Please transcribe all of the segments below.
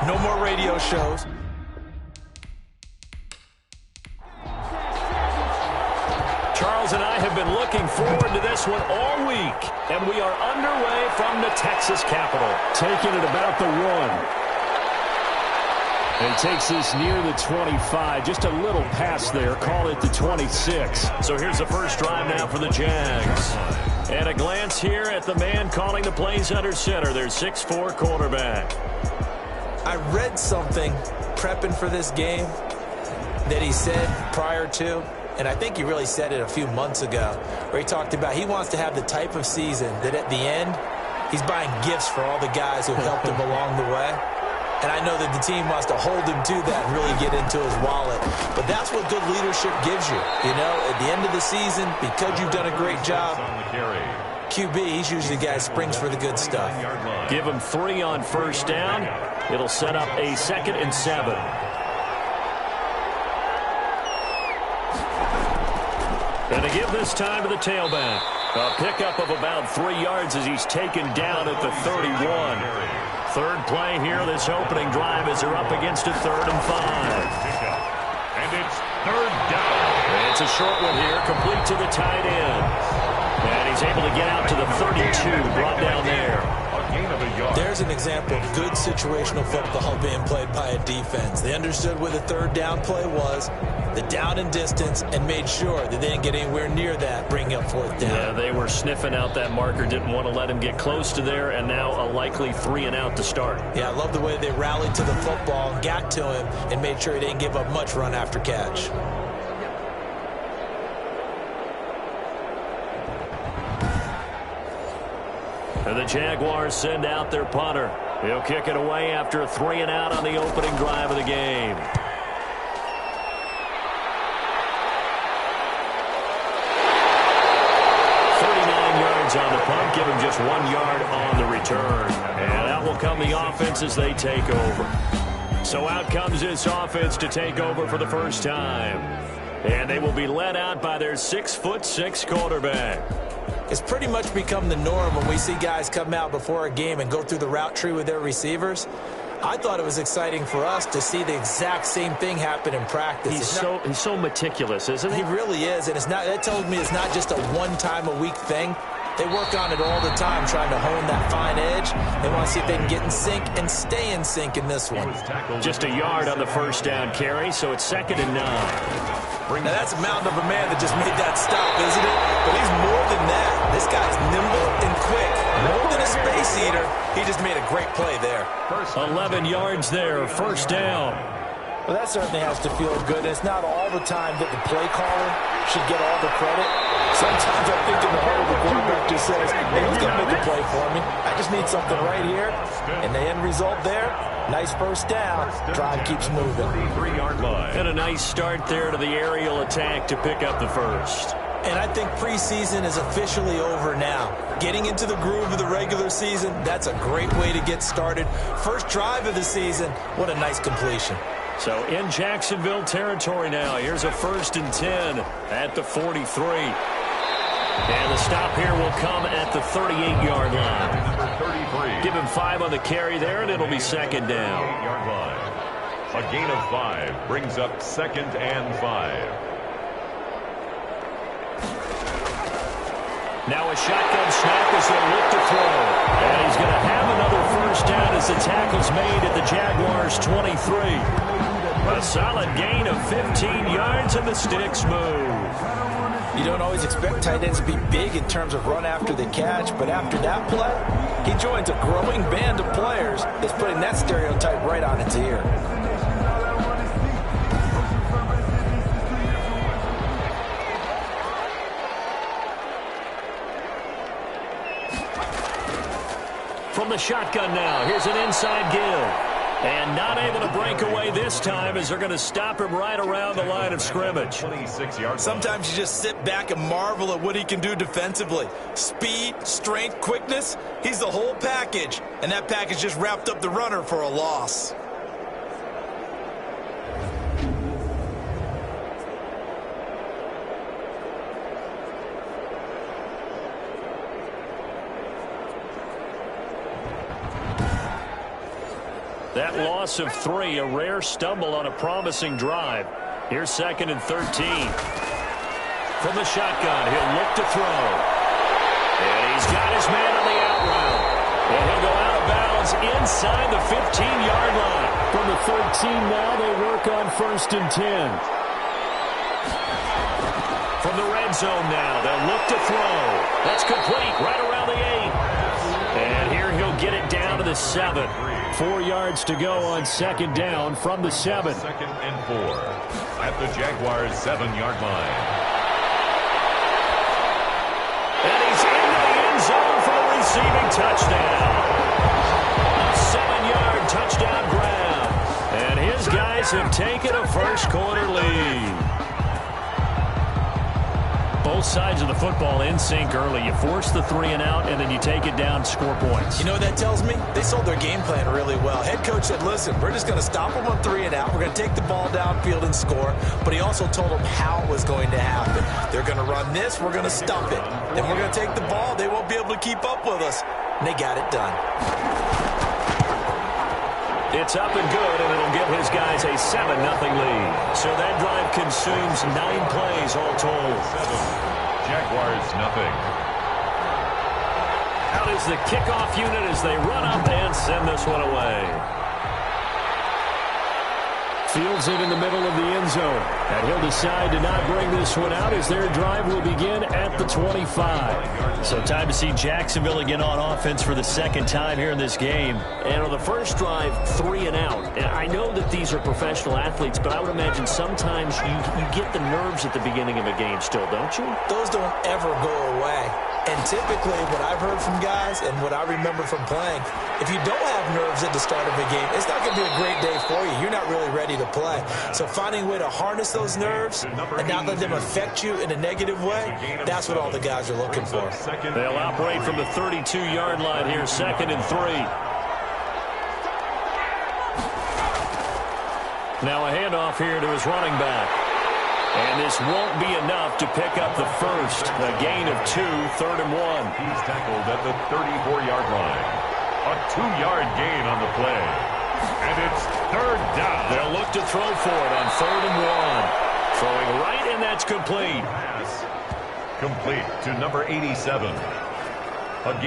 No more radio shows. Charles and I have been looking forward to this one all week, and we are underway from the Texas Capitol. Taking it about the 1. And he takes this near the 25. Just a little pass there. Call it the 26. So here's the first drive now for the Jags. And a glance here at the man calling the plays under center, their 6'4" quarterback. I read something prepping for this game that he said prior to, and I think he really said it a few months ago, where he talked about he wants to have the type of season that at the end, he's buying gifts for all the guys who helped him along the way. And I know that the team wants to hold him to that and really get into his wallet. But that's what good leadership gives you. You know, at the end of the season, because you've done a great job, QB, he's usually the guy who springs for the good stuff. Give him 3 on first down. It'll set up a 2nd and 7. And to give this time to the tailback. A pickup of about 3 yards as he's taken down at the 31. Third play here, this opening drive as they're up against a 3rd and 5. And it's 3rd down. It's a short one here, complete to the tight end. And he's able to get out to the 32, brought down there. There's an example of good situational football being played by a defense. They understood where the 3rd down play was, the down and distance, and made sure that they didn't get anywhere near that, bringing up 4th down. Yeah, they were sniffing out that marker, didn't want to let him get close to there, and now a likely 3 and out to start. Yeah, I love the way they rallied to the football and got to him and made sure he didn't give up much run after catch. And the Jaguars send out their punter. He'll kick it away after a 3 and out on the opening drive of the game. On the punt, give him just 1 yard on the return. And out will come the offense as they take over. So out comes this offense to take over for the first time. And they will be led out by their 6'6" quarterback. It's pretty much become the norm when we see guys come out before a game and go through the route tree with their receivers. I thought it was exciting for us to see the exact same thing happen in practice. He's so meticulous, isn't he? He really is, and that tells me it's not just a one-time-a-week thing. They work on it all the time, trying to hone that fine edge. They want to see if they can get in sync and stay in sync in this one. Just a yard on the first down carry, so it's 2nd and 9. Now that's a mountain of a man that just made that stop, isn't it? But he's more than that. This guy's nimble and quick. More than a space eater. He just made a great play there. 11 yards there, first down. Well, that certainly has to feel good. It's not all the time that the play caller should get all the credit. Sometimes I think in the heart of the quarterback just says, hey, who's going to make a play for me? I just need something right here. And the end result there, nice first down. Drive keeps moving. And a nice start there to the aerial attack to pick up the first. And I think preseason is officially over now. Getting into the groove of the regular season, that's a great way to get started. First drive of the season, what a nice completion. So in Jacksonville territory now. Here's a 1st and 10 at the 43. And the stop here will come at the 38-yard line. Give him 5 on the carry there, and it'll be 2nd down. A gain of 5 brings up 2nd and 5. Now a shotgun snap as they look to throw. And he's going to have another first down as the tackle's made at the Jaguars' 23. A solid gain of 15 yards, and the sticks move. You don't always expect tight ends to be big in terms of run after the catch, but after that play, he joins a growing band of players that's putting that stereotype right on its ear. From the shotgun now, here's an inside give. And not able to break away this time as they're going to stop him right around the line of scrimmage. Sometimes you just sit back and marvel at what he can do defensively. Speed, strength, quickness, he's the whole package. And that package just wrapped up the runner for a loss. That loss of 3, a rare stumble on a promising drive. Here's 2nd and 13. From the shotgun, he'll look to throw. And he's got his man on the out route. And he'll go out of bounds inside the 15-yard line. From the 13 now, they work on 1st and 10. From the red zone now, they'll look to throw. That's complete right around the 8. And here he'll get it down to the 7. 4 yards to go on 2nd down from the 7. 2nd and 4 at the Jaguars' 7-yard line. And he's into the end zone for the receiving touchdown. A 7-yard touchdown grab. And his guys have taken a first-quarter lead. Both sides of the football in sync early. You force the 3 and out, and then you take it down, score points. You know what that tells me? They sold their game plan really well. Head coach said, listen, we're just going to stop them on 3 and out. We're going to take the ball downfield and score. But he also told them how it was going to happen. They're going to run this. We're going to stump it. Then we're going to take the ball. They won't be able to keep up with us. And they got it done. It's up and good, and it'll give his guys a 7-0 lead. So that drive consumes 9 plays all told. 7. Jaguars nothing. Out is the kickoff unit as they run up and send this one away. Fields it in the middle of the end zone. And he'll decide to not bring this one out as their drive will begin at the 25. So time to see Jacksonville again on offense for the 2nd time here in this game. And on the first drive, 3 and out. And I know that these are professional athletes, but I would imagine sometimes you get the nerves at the beginning of a game still, don't you? Those don't ever go away. And typically what I've heard from guys and what I remember from playing, if you don't have nerves at the start of a game, it's not going to be a great day for you. You're not really ready to play. So finding a way to harness those nerves and not let them affect you in a negative way, that's what all the guys are looking for. They'll operate from the 32-yard line here, 2nd and 3. Now a handoff here to his running back. And this won't be enough to pick up the first. A gain of 2, 3rd and 1. He's tackled at the 34-yard line. A 2-yard gain on the play. And it's 3rd down. They'll look to throw for it on 3rd and 1. Throwing right, and that's complete. Complete to number 87.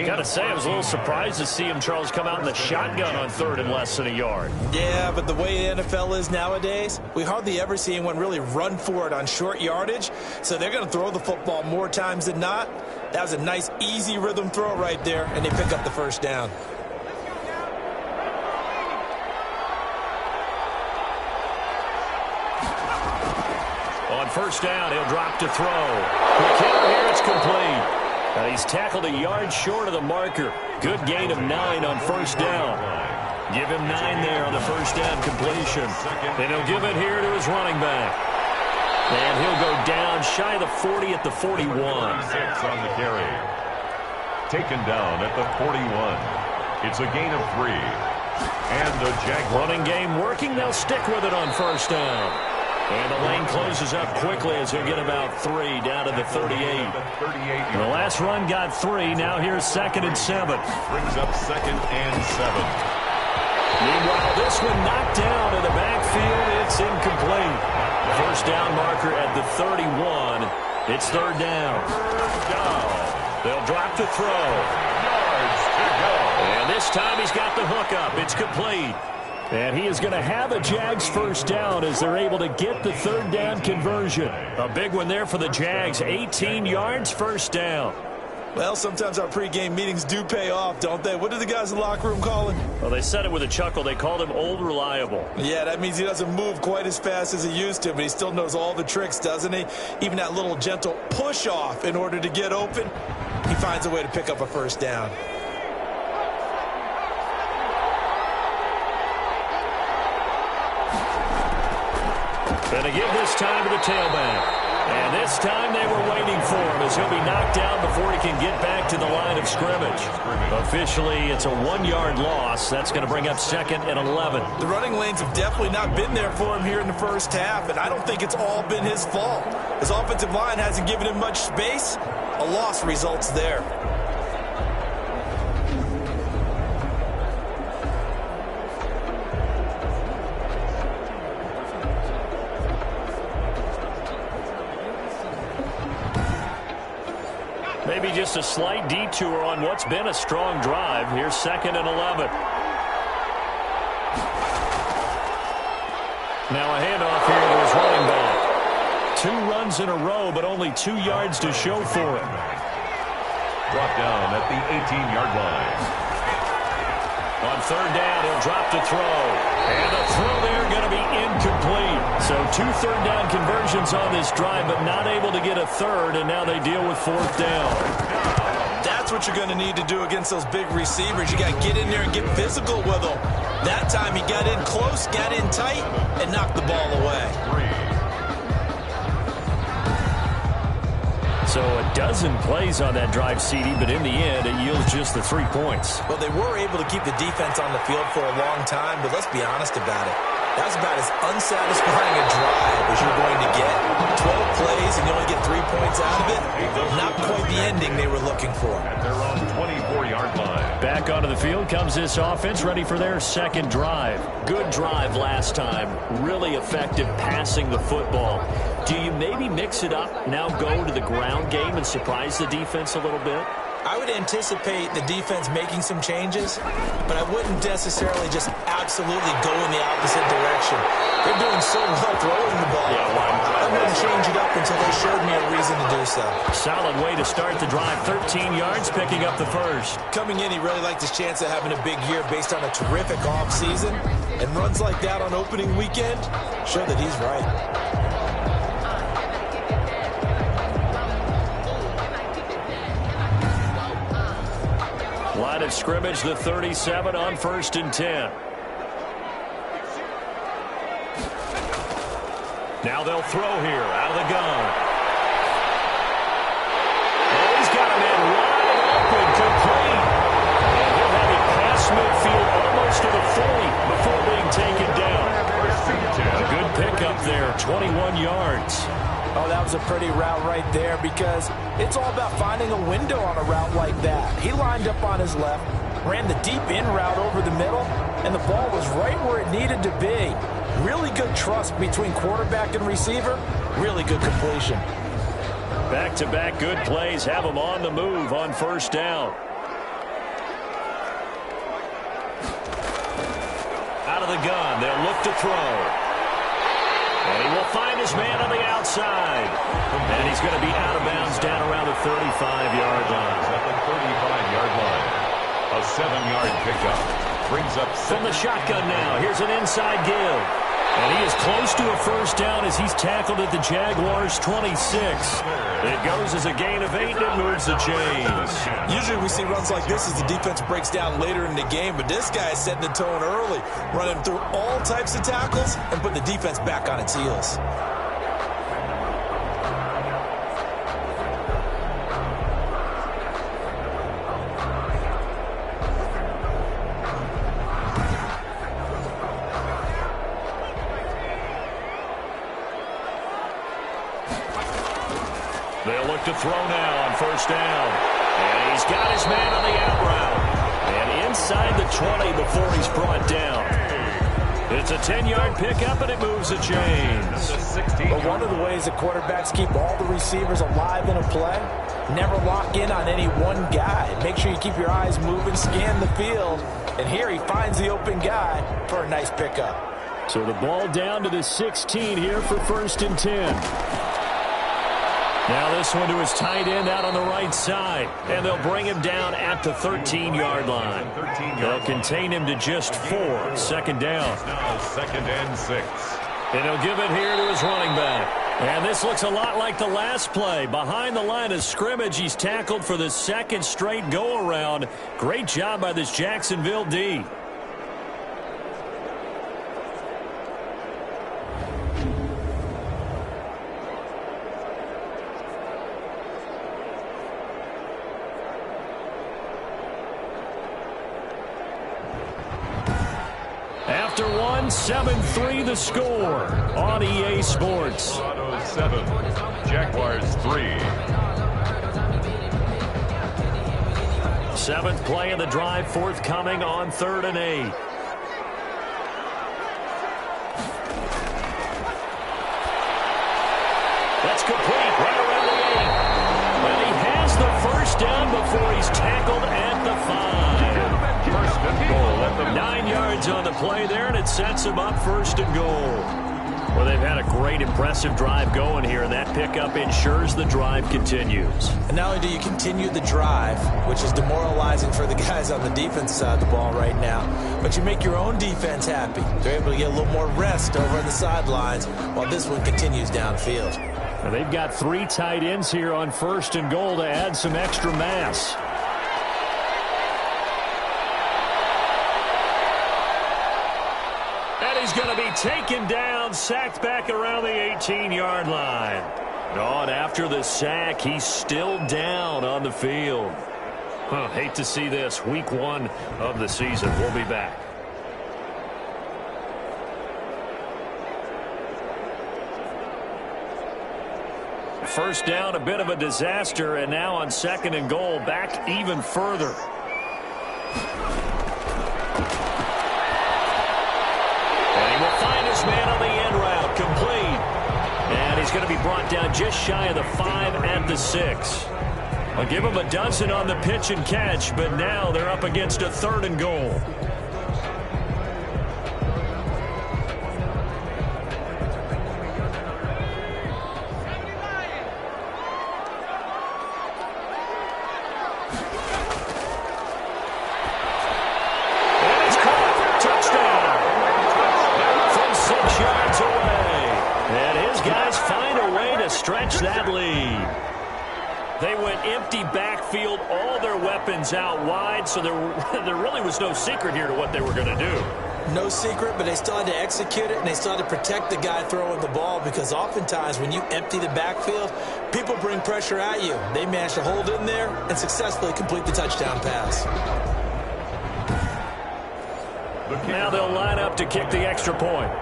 Gotta say, I was a little surprised to see him, Charles, come out in the shotgun on 3rd and less than a yard. Yeah, but the way the NFL is nowadays, we hardly ever see anyone really run for it on short yardage. So they're going to throw the football more times than not. That was a nice, easy rhythm throw right there, and they pick up the first down. On 1st down, he'll drop to throw. The counter here, it's complete. And he's tackled a yard short of the marker. Good gain of 9 on 1st down. Give him 9 there on the 1st down completion. And he'll give it here to his running back. And he'll go down shy of the 40 at the 41. 6 on the carry. Taken down at the 41. It's a gain of 3. And the Jaguars running game working. They'll stick with it on 1st down. And the lane closes up quickly as he'll get about 3 down to the 38. The last run got 3. Now here's 2nd and 7. Brings up 2nd and 7. Meanwhile, this one knocked down in the backfield. It's incomplete. First down marker at the 31. It's 3rd down. They'll drop to throw. Yards to go. And this time he's got the hook up. It's complete. And he is going to have a Jags first down as they're able to get the 3rd down conversion. A big one there for the Jags. 18 yards, 1st down. Well, sometimes our pregame meetings do pay off, don't they? What do the guys in the locker room call him? Well, they said it with a chuckle. They called him Old Reliable. Yeah, that means he doesn't move quite as fast as he used to, but he still knows all the tricks, doesn't he? Even that little gentle push-off in order to get open, he finds a way to pick up a first down. And to give this time to the tailback. And this time they were waiting for him as he'll be knocked down before he can get back to the line of scrimmage. Officially, it's a 1-yard loss. That's going to bring up 2nd and 11. The running lanes have definitely not been there for him here in the first half, and I don't think it's all been his fault. His offensive line hasn't given him much space. A loss results there. maybe just a slight detour on what's been a strong drive. Here's 2nd and 11. Now a handoff here to his running back. 2 runs in a row, but only 2 yards to show for it. Brought down at the 18-yard line. On 3rd down, he'll drop to throw. And the throw there going to be incomplete. So 2 third-down conversions on this drive, but not able to get a third, and now they deal with 4th down. That's what you're going to need to do against those big receivers. You got to get in there and get physical with them. That time he got in close, got in tight, and knocked the ball away. So a dozen plays on that drive, CD, but in the end, it yields just the 3 points. Well, they were able to keep the defense on the field for a long time, but let's be honest about it. That was about as unsatisfying a drive as you're going to get. 12 plays and you only get 3 points out of it. Not quite the ending they were looking for. At their own 24-yard line. Back onto the field comes this offense, ready for their 2nd drive. Good drive last time. Really effective passing the football. Do you maybe mix it up, now go to the ground game and surprise the defense a little bit? I would anticipate the defense making some changes, but I wouldn't necessarily just absolutely go in the opposite direction. They're doing so well throwing the ball. I wouldn't change it up until they showed me a reason to do so. Solid way to start the drive. 13 yards, picking up the first. Coming in, he really liked his chance of having a big year based on a terrific offseason, and runs like that on opening weekend show that he's right. Line of scrimmage, the 37 on 1st and 10. Now they'll throw here out of the gun. Oh, he's got a man wide open, complete. And he'll have it past midfield almost to the 40 before being taken down. A good pickup there, 21 yards. Oh, that was a pretty route right there because it's all about finding a window on a route like that. He lined up on his left, ran the deep in route over the middle, and the ball was right where it needed to be. Really good trust between quarterback and receiver. Really good completion. Back-to-back good plays have him on the move on 1st down. Out of the gun, they'll look to throw. And he will find his man on the outside. And he's going to be out of bounds down around the 35-yard line. At the 35-yard line. A 7-yard pickup. Brings up from the shotgun now. Here's an inside give. And he is close to a 1st down as he's tackled at the Jaguars' 26. It goes as a gain of 8 and it moves the chains. Usually we see runs like this as the defense breaks down later in the game, but this guy is setting the tone early, running through all types of tackles and putting the defense back on its heels. They'll look to throw now on 1st down. And he's got his man on the out route. And inside the 20 before he's brought down. It's a 10-yard pickup, and it moves the chains. But one of the ways the quarterbacks keep all the receivers alive in a play, never lock in on any one guy. Make sure you keep your eyes moving, scan the field. And here he finds the open guy for a nice pickup. So the ball down to the 16 here for 1st and 10. Now this one to his tight end out on the right side. And they'll bring him down at the 13-yard line. They'll contain him to just 4. 2nd down. Now 2nd and 6. And he'll give it here to his running back. And this looks a lot like the last play. Behind the line of scrimmage, he's tackled for the 2nd straight go-around. Great job by this Jacksonville D. After one, 7-3 the score on EA Sports. Desperados 7, Jaguars 3. 7th play of the drive, forthcoming on 3rd and 8. That's complete right around the 8. And he has the 1st first down before he's tackled at the 5. First and goal at the 9 yards on the play there, and it sets him up first and goal. Well, they've had a great, impressive drive going here, and that pickup ensures the drive continues. And not only do you continue the drive, which is demoralizing for the guys on the defense side of the ball right now, but you make your own defense happy. They're able to get a little more rest over on the sidelines while this one continues downfield. Now they've got 3 tight ends here on first and goal to add some extra mass. He's going to be taken down, sacked back around the 18-yard line. Oh, and after the sack, he's still down on the field. Hate to see this. Week 1 of the season. We'll be back. First down, a bit of a disaster, and now on second and goal, back even further. Man on the end route, complete. And he's going to be brought down just shy of the 5 at the 6. I'll give him a dozen on the pitch and catch, but now they're up against a third and goal. Stretch that lead. They went empty backfield, all their weapons out wide, so there really was no secret here to what they were going to do. No secret, but they still had to execute it, and they still had to protect the guy throwing the ball, because oftentimes when you empty the backfield, people bring pressure at you. They managed to hold in there and successfully complete the touchdown pass. Now they'll line up to kick the extra point.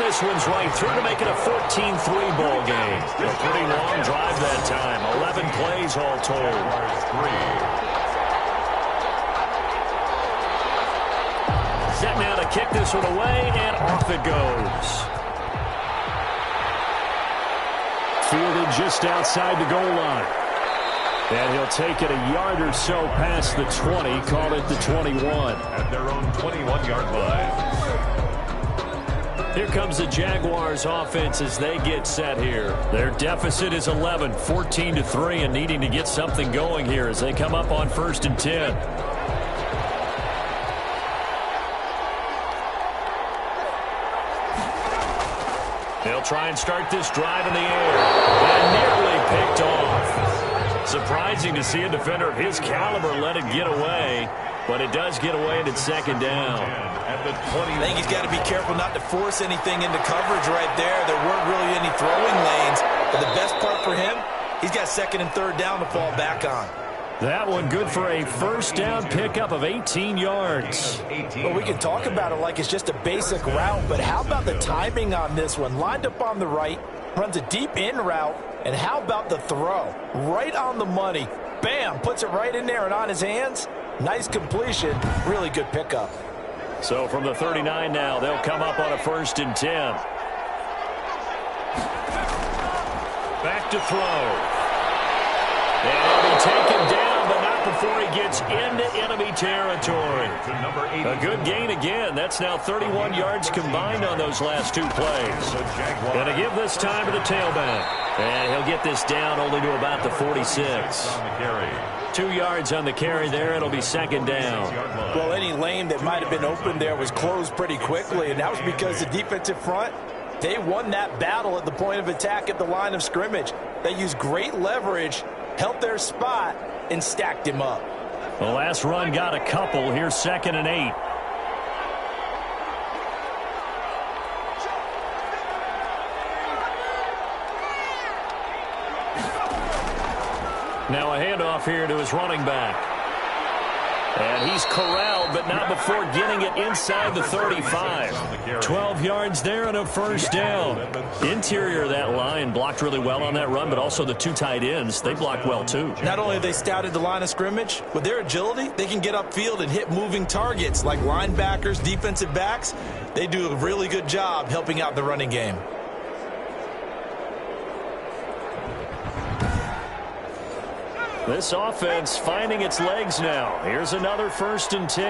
This one's right through to make it a 14-3 ball game. A pretty long drive that time. 11 plays all told. Set now to kick this one away, and off it goes. Fielded just outside the goal line. And he'll take it a yard or so past the 20, call it the 21. At their own 21-yard line. Here comes the Jaguars offense as they get set here. Their deficit is 11, 14-3, and needing to get something going here as they come up on 1st and 10. They'll try and start this drive in the air. And nearly picked off. Surprising to see a defender of his caliber let it get away. But it does get away, and it's second down. I think he's got to be careful not to force anything into coverage right there. There weren't really any throwing lanes. But the best part for him, he's got second and third down to fall back on. That one good for a first down pickup of 18 yards. Well, we can talk about it like it's just a basic route, but how about the timing on this one? Lined up on the right, runs a deep in route, and how about the throw? Right on the money. Bam, puts it right in there and on his hands. Nice completion, really good pickup. So from the 39 now, they'll come up on a 1st and 10. Back to throw. And he'll be taken down, but not before he gets into enemy territory. A good gain again. That's now 31 yards combined on those last 2 plays. Going to give this time to the tailback. And he'll get this down only to about the 46. 2 yards on the carry there. It'll be second down. Well, any lane that might have been open there was closed pretty quickly, and that was because the defensive front, they won that battle at the point of attack at the line of scrimmage. They used great leverage, held their spot, and stacked him up. The last run got a couple. Here's 2nd and 8. Now a handoff here to his running back. And he's corralled, but not before getting it inside the 35. 12 yards there and a first down. Interior of that line blocked really well on that run, but also the 2 tight ends, they blocked well too. Not only have they scouted the line of scrimmage, with their agility, they can get upfield and hit moving targets like linebackers, defensive backs. They do a really good job helping out the running game. This offense finding its legs now. Here's another 1st and 10.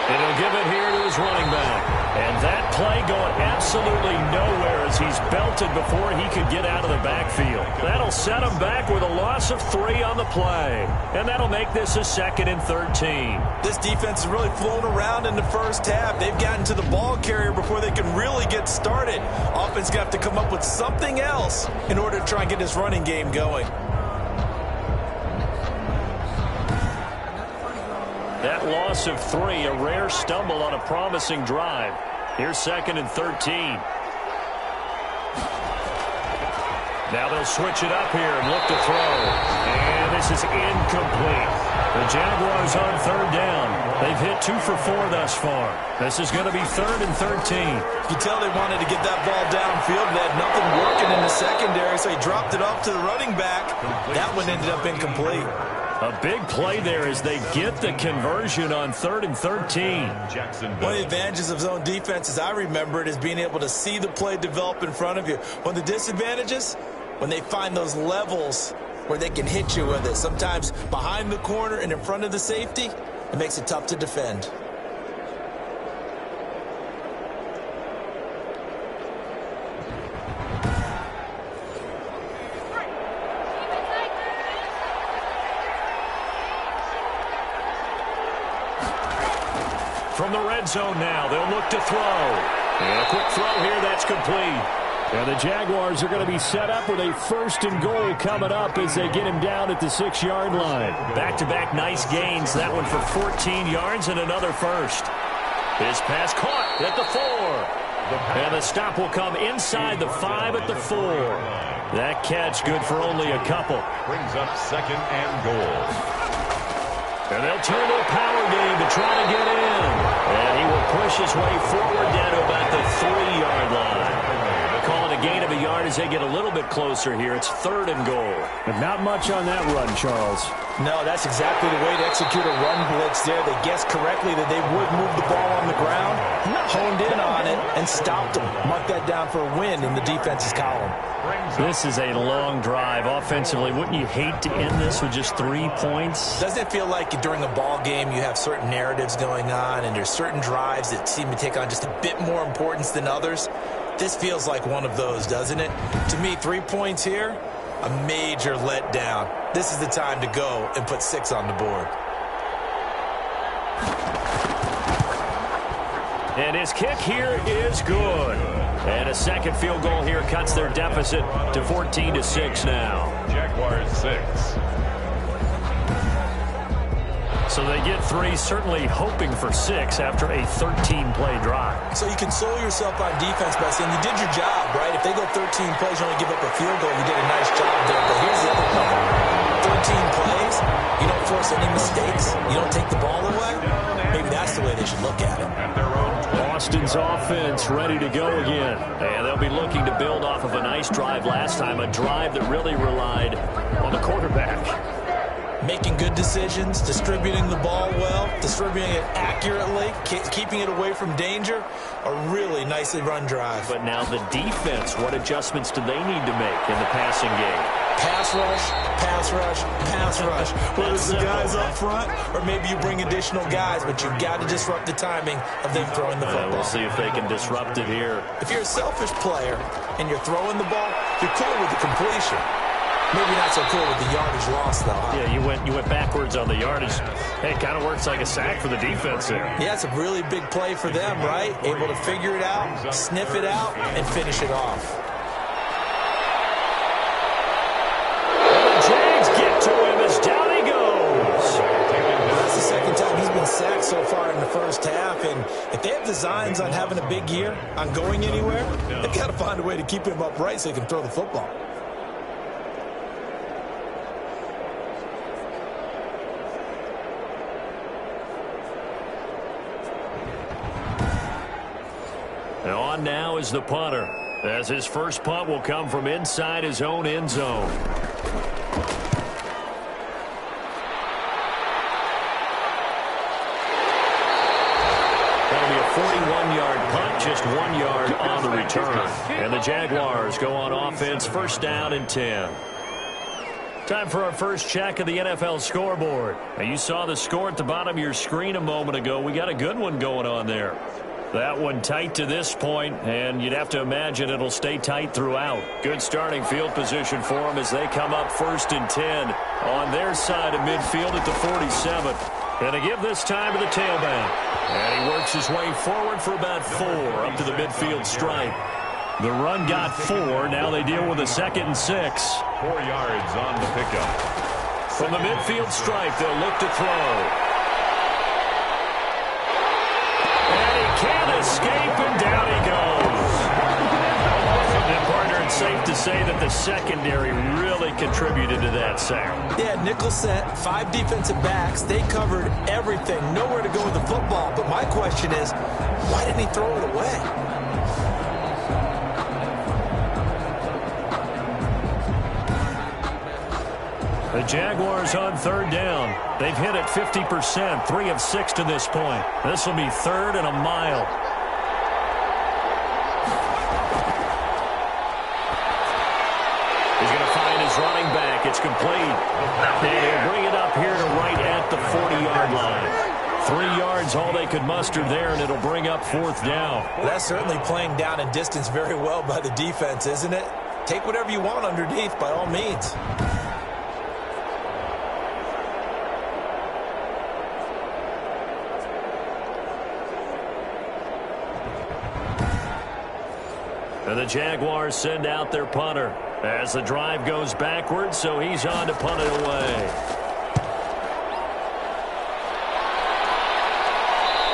And he'll give it here to his running back. And that play going absolutely nowhere as he's belted before he could get out of the backfield. That'll set him back with a loss of 3 on the play. And that'll make this a 2nd and 13. This defense has really flown around in the first half. They've gotten to the ball carrier before they can really get started. Offense got to come up with something else in order to try and get this running game going. That loss of 3, a rare stumble on a promising drive. Here's 2nd and 13. Now they'll switch it up here and look to throw. And this is incomplete. The Jaguars on 3rd down. They've hit 2 for 4 thus far. This is going to be 3rd and 13. You can tell they wanted to get that ball downfield. They had nothing working in the secondary, so he dropped it off to the running back. That one ended up incomplete. A big play there as they get the conversion on 3rd and 13. One of the advantages of zone defense, as I remember it, is being able to see the play develop in front of you. One of the disadvantages, when they find those levels where they can hit you with it. Sometimes behind the corner and in front of the safety, it makes it tough to defend. From the red zone now, they'll look to throw. And a quick throw here, that's complete. And the Jaguars are going to be set up with a 1st and goal coming up as they get him down at the 6-yard line. Back-to-back nice gains. That one for 14 yards and another first. His pass caught at the 4. And the stop will come inside the 5 at the 4. That catch good for only a couple. Brings up 2nd and goal. And they'll turn to a power game to try to get in. And he will push his way forward down to about the 3-yard line. They'll call it a gain of a yard as they get a little bit closer here. It's 3rd and goal. But not much on that run, Charles. No, that's exactly the way to execute a run blitz there. They guessed correctly that they would move the ball on the ground, honed in on it, and stopped them. Mark that down for a win in the defense's column. This is a long drive offensively. Wouldn't you hate to end this with just 3 points? Doesn't it feel like during a ball game you have certain narratives going on and there's certain drives that seem to take on just a bit more importance than others? This feels like one of those, doesn't it? To me, 3 points here, a major letdown. This is the time to go and put 6 on the board. And his kick here is good. And a 2nd field goal here cuts their deficit to 14-6 now. Jaguars 6. So they get 3, certainly hoping for 6 after a 13-play drive. So you console yourself on defense by saying you did your job, right? If they go 13 plays, you only give up a field goal, you did a nice job there. But here's the other part. 13 plays, you don't force any mistakes, you don't take the ball away. Maybe that's the way they should look at it. Boston's offense ready to go again. And they'll be looking to build off of a nice drive last time, a drive that really relied on the quarterback. Making good decisions, distributing the ball well, distributing it accurately, keeping it away from danger. A really nicely run drive. But now the defense, what adjustments do they need to make in the passing game? Pass rush, pass rush, pass rush. Whether it's the guys up front or maybe you bring additional guys, but you've got to disrupt the timing of them throwing the football. We'll see if they can disrupt it here. If you're a selfish player and you're throwing the ball, you're cool with the completion. Maybe not so cool with the yardage loss, though. Huh? Yeah, you went backwards on the yardage. Hey, it kind of works like a sack for the defense there. Yeah, it's a really big play for them, right? Able to figure it out, sniff it out, and finish it off. And the Jags get to him as down he goes. That's the 2nd time he's been sacked so far in the first half, and if they have designs on having a big year, on going anywhere, they've got to find a way to keep him upright so he can throw the football. And on now is the punter, as his first punt will come from inside his own end zone. That'll be a 41-yard punt, just 1 yard on the return. And the Jaguars go on offense, first down and 10. Time for our first check of the NFL scoreboard. Now, you saw the score at the bottom of your screen a moment ago. We got a good one going on there. That one tight to this point, and you'd have to imagine it'll stay tight throughout. Good starting field position for them as they come up first and 10 on their side of midfield at the 47. And to give this time to the tailback. And he works his way forward for about 4 up to the midfield stripe. The run got 4. Now they deal with a 2nd and 6. 4 yards on the pickup. From the midfield stripe, they'll look to throw. Can't escape, and down he goes. And partner, it's safe to say that the secondary really contributed to that sack. Yeah, nickel set, 5 defensive backs. They covered everything. Nowhere to go with the football. But my question is, why didn't he throw it away? The Jaguars on 3rd down. They've hit it 50%, 3 of 6 to this point. This will be 3rd and a mile. He's going to find his running back. It's complete. And he'll bring it up here to right at the 40-yard line. 3 yards, all they could muster there, and it'll bring up 4th down. Well, that's certainly playing down in distance very well by the defense, isn't it? Take whatever you want underneath, by all means. And the Jaguars send out their punter as the drive goes backwards, so he's on to punt it away.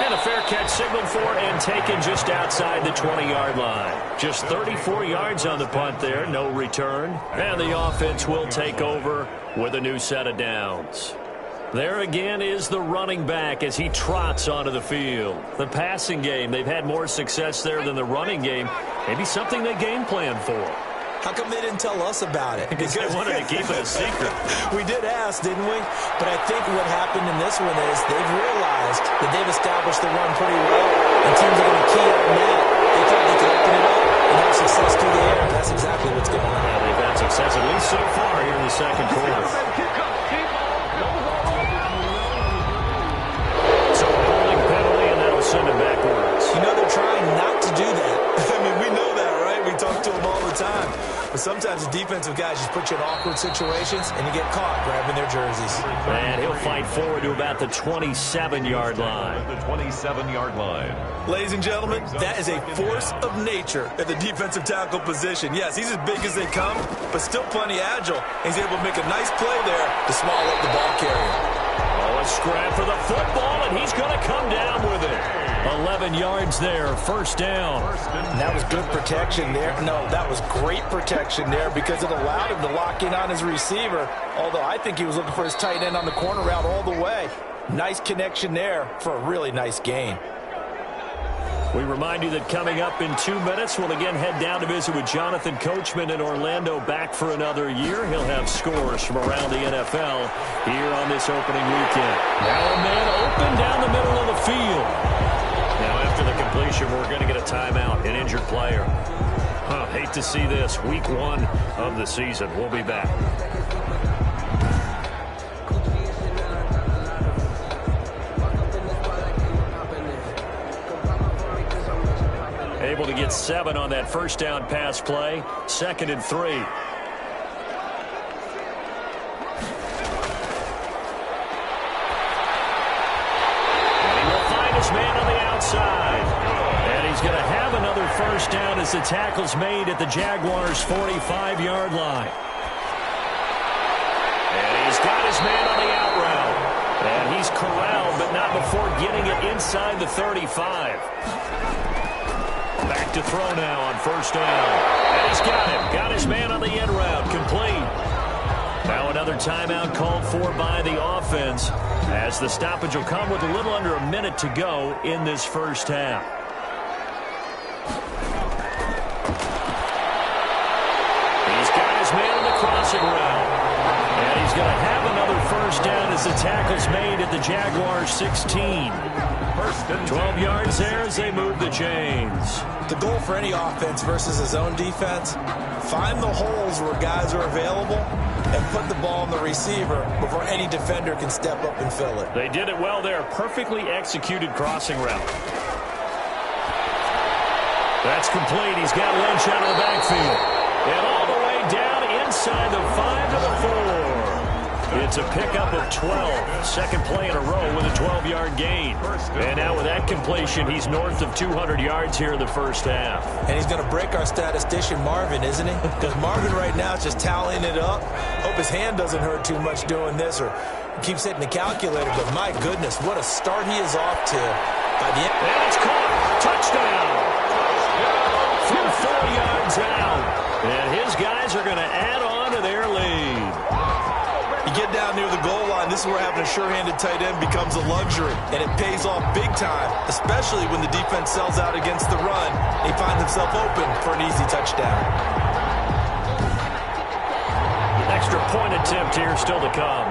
And a fair catch signaled for and taken just outside the 20-yard line. Just 34 yards on the punt there, no return. And the offense will take over with a new set of downs. There again is the running back as he trots onto the field. The passing game, they've had more success there than the running game. Maybe something they game plan for. How come they didn't tell us about it? Because they wanted to keep it a secret. We did ask, didn't we? But I think what happened in this one is they've realized that they've established the run pretty well, and teams are going to key on that. They thought they could open it up and have success through the air. That's exactly what's going on. Yeah, they've had success, at least so far, here in the second quarter. Send it backwards. You know they're trying not to do that. I mean, we know that, right? We talk to them all the time. But sometimes the defensive guys just put you in awkward situations, and you get caught grabbing their jerseys. And he'll fight forward to about the 27-yard line. The 27-yard line. Ladies and gentlemen, that is a force of nature at the defensive tackle position. Yes, he's as big as they come, but still plenty agile. He's able to make a nice play there to swallow up the ball carrier. Oh, a scrap for the football, and he's going to come down with it. 11 yards there, first down. That was good protection there. No, that was great protection there because it allowed him to lock in on his receiver, although I think he was looking for his tight end on the corner route all the way. Nice connection there for a really nice gain. We remind you that coming up in 2 minutes, we'll again head down to visit with Jonathan Coachman in Orlando, back for another year. He'll have scores from around the NFL here on this opening weekend. Now a man open down the middle of the field. Now after the completion, we're going to get a timeout, an injured player. Hate to see this. Week 1 of the season. We'll be back. Able to get 7 on that first down pass play. 2nd and 3. And he will find his man on the outside. And he's going to have another first down as the tackle's made at the Jaguars' 45-yard line. And he's got his man on the out route. And he's corralled, but not before getting it inside the 35. Back to throw now on first down. And he's got him. Got his man on the end route. Complete. Now another timeout called for by the offense as the stoppage will come with a little under a minute to go in this first half. He's got his man on the crossing route. And he's going to have another first down as the tackle's made at the Jaguars' 16. First and 12 yards there as they move the chains. The goal for any offense versus his own defense, find the holes where guys are available and put the ball on the receiver before any defender can step up and fill it. They did it well there. Perfectly executed crossing route. That's complete. He's got Lynch out of the backfield. And all the way down inside the 5 to the 4. It's a pickup of 12. Second play in a row with a 12-yard gain. And now with that completion, he's north of 200 yards here in the first half. And he's going to break our statistician Marvin, isn't he? Because Marvin right now is just tallying it up. Hope his hand doesn't hurt too much doing this or keeps hitting the calculator. But my goodness, what a start he is off to by the end. And it's caught. Touchdown. From 4 yards out. And his guys are going to add on to their lead. You get down near the goal line, this is where having a sure-handed tight end becomes a luxury, and it pays off big time, especially when the defense sells out against the run. He finds himself open for an easy touchdown. Extra point attempt here still to come.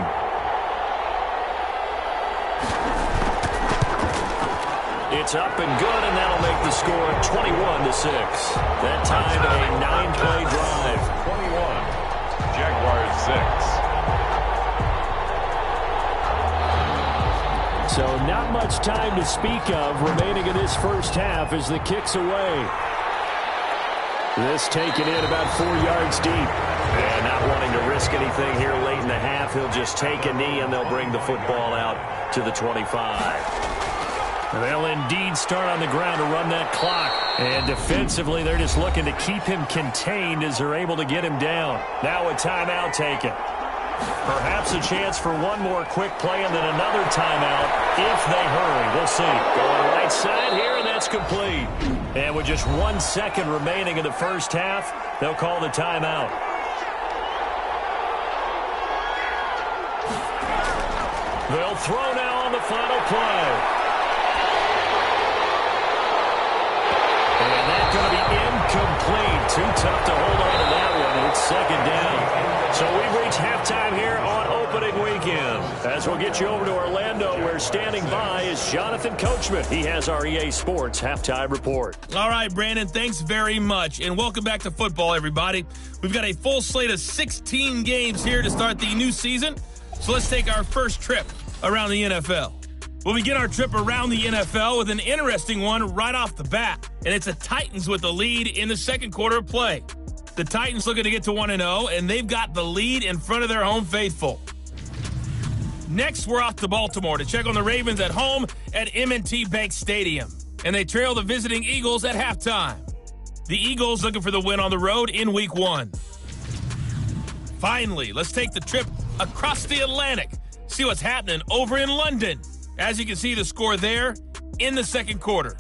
It's up and good, and that'll make the score 21-6. That time a 9-play drive. 21. Jaguars 6. So not much time to speak of remaining in this first half as the kick's away. This taken in about 4 yards deep. And not wanting to risk anything here late in the half, he'll just take a knee and they'll bring the football out to the 25. They'll indeed start on the ground to run that clock. And defensively, they're just looking to keep him contained as they're able to get him down. Now a timeout taken. Perhaps a chance for one more quick play and then another timeout if they hurry. We'll see. Going right side here, and that's complete. And with just 1 second remaining in the first half, they'll call the timeout. They'll throw now on the final play. And that's going to be incomplete. Too tough to hold on to that one. It's second down. So we've reached halftime here on opening weekend. As we'll get you over to Orlando, where standing by is Jonathan Coachman. He has our EA Sports halftime report. All right, Brandon, thanks very much. And welcome back to football, everybody. We've got a full slate of 16 games here to start the new season. So let's take our first trip around the NFL. We'll begin our trip around the NFL with an interesting one right off the bat. And it's the Titans with the lead in the second quarter of play. The Titans looking to get to 1-0, and they've got the lead in front of their home faithful. Next, we're off to Baltimore to check on the Ravens at home at M&T Bank Stadium. And they trail the visiting Eagles at halftime. The Eagles looking for the win on the road in Week 1. Finally, let's take the trip across the Atlantic. See what's happening over in London. As you can see, the score there in the second quarter.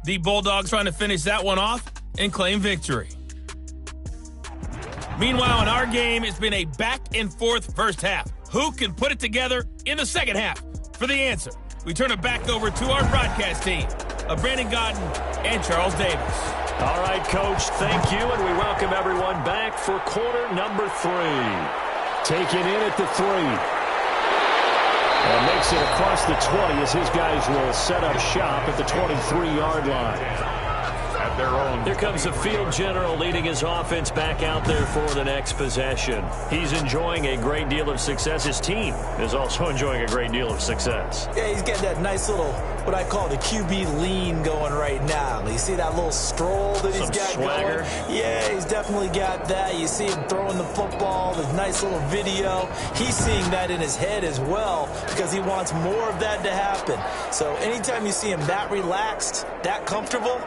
The Bulldogs trying to finish that one off and claim victory. Meanwhile, in our game, it's been a back-and-forth first half. Who can put it together in the second half? For the answer, we turn it back over to our broadcast team of Brandon Godden and Charles Davis. All right, Coach, thank you, and we welcome everyone back for quarter number 3. Taken in at the 3. And makes it across the 20 as his guys will set up shop at the 23-yard line. At their own. Here comes the field general leading his offense back out there for the next possession. He's enjoying a great deal of success. His team is also enjoying a great deal of success. Yeah, he's getting that nice little, what I call the QB lean going right now. You see that little stroll that he's got swagger going? Yeah, he's definitely got that. You see him throwing the football, the nice little video. He's seeing that in his head as well because he wants more of that to happen. So anytime you see him that relaxed, that comfortable,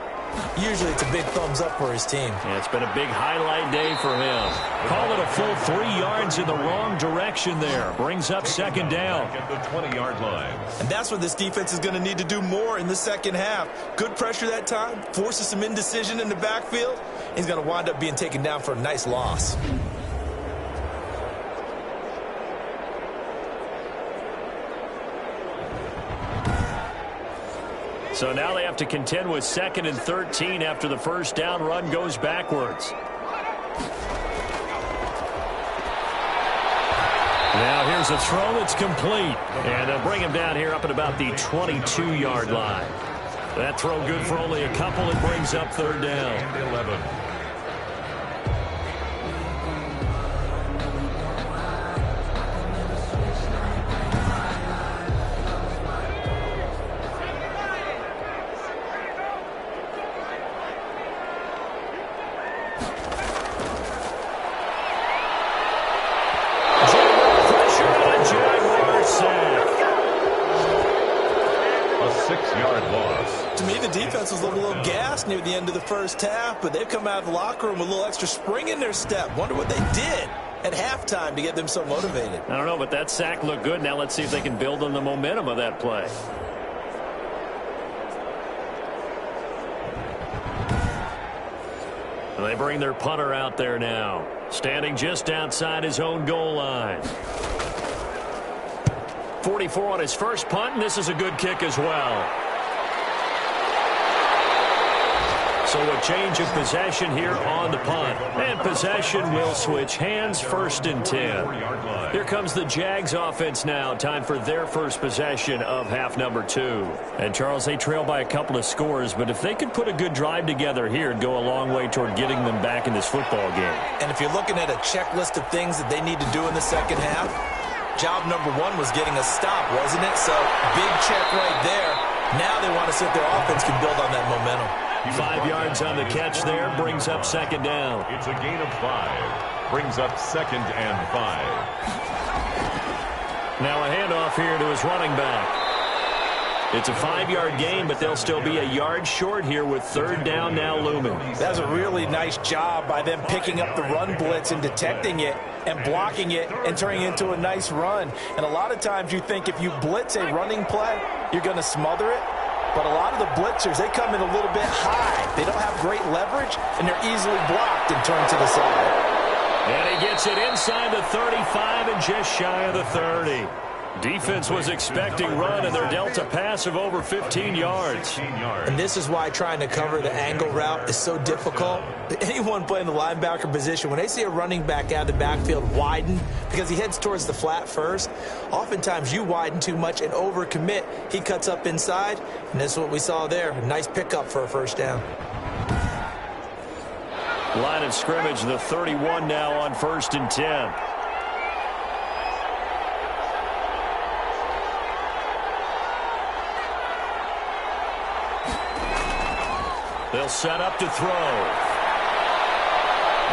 usually it's a big thumbs up for his team. Yeah, it's been a big highlight day for him. Call it a full 3 yards in the wrong direction there. Brings up second down. At the 20-yard line. And that's what this defense is going to need to do more in the second half. Good pressure that time, forces some indecision in the backfield. He's going to wind up being taken down for a nice loss. So now they have to contend with 2nd and 13 after the first down run goes backwards. Now here's There's a throw that's complete. And they'll bring him down here up at about the 22-yard line. That throw good for only a couple. It brings up third down. And 11. Defense was a little gassed near the end of the first half, but they've come out of the locker room with a little extra spring in their step. Wonder what they did at halftime to get them so motivated. I don't know, but that sack looked good. Now let's see if they can build on the momentum of that play. And they bring their punter out there now, standing just outside his own goal line. 44 on his first punt, and this is a good kick as well. So a change of possession here on the punt. And possession will switch hands, 1st and 10. Here comes the Jags offense now. Time for their first possession of half number 2. And Charles, they trail by a couple of scores, but if they could put a good drive together here, it'd go a long way toward getting them back in this football game. And if you're looking at a checklist of things that they need to do in the second half, job number 1 was getting a stop, wasn't it? So big check right there. Now they want to see if their offense can build on that momentum. 5 yards on the catch there, brings up second down. It's a gain of 5. Brings up 2nd and 5. Now a handoff here to his running back. It's a 5-yard gain, but they'll still be a yard short here with third down now looming. That's a really nice job by them picking up the run blitz and detecting it and blocking it and turning it into a nice run. And a lot of times you think if you blitz a running play, you're going to smother it. But a lot of the blitzers, they come in a little bit high. They don't have great leverage, and they're easily blocked and turned to the side. And he gets it inside the 35 and just shy of the 30. Defense was expecting run, and they're dealt a pass of over 15 yards. And this is why trying to cover the angle route is so difficult. Anyone playing the linebacker position, when they see a running back out of the backfield widen because he heads towards the flat first, oftentimes you widen too much and overcommit. He cuts up inside, and that's what we saw there. A nice pickup for a first down. Line of scrimmage, the 31 now on 1st and 10. They'll set up to throw.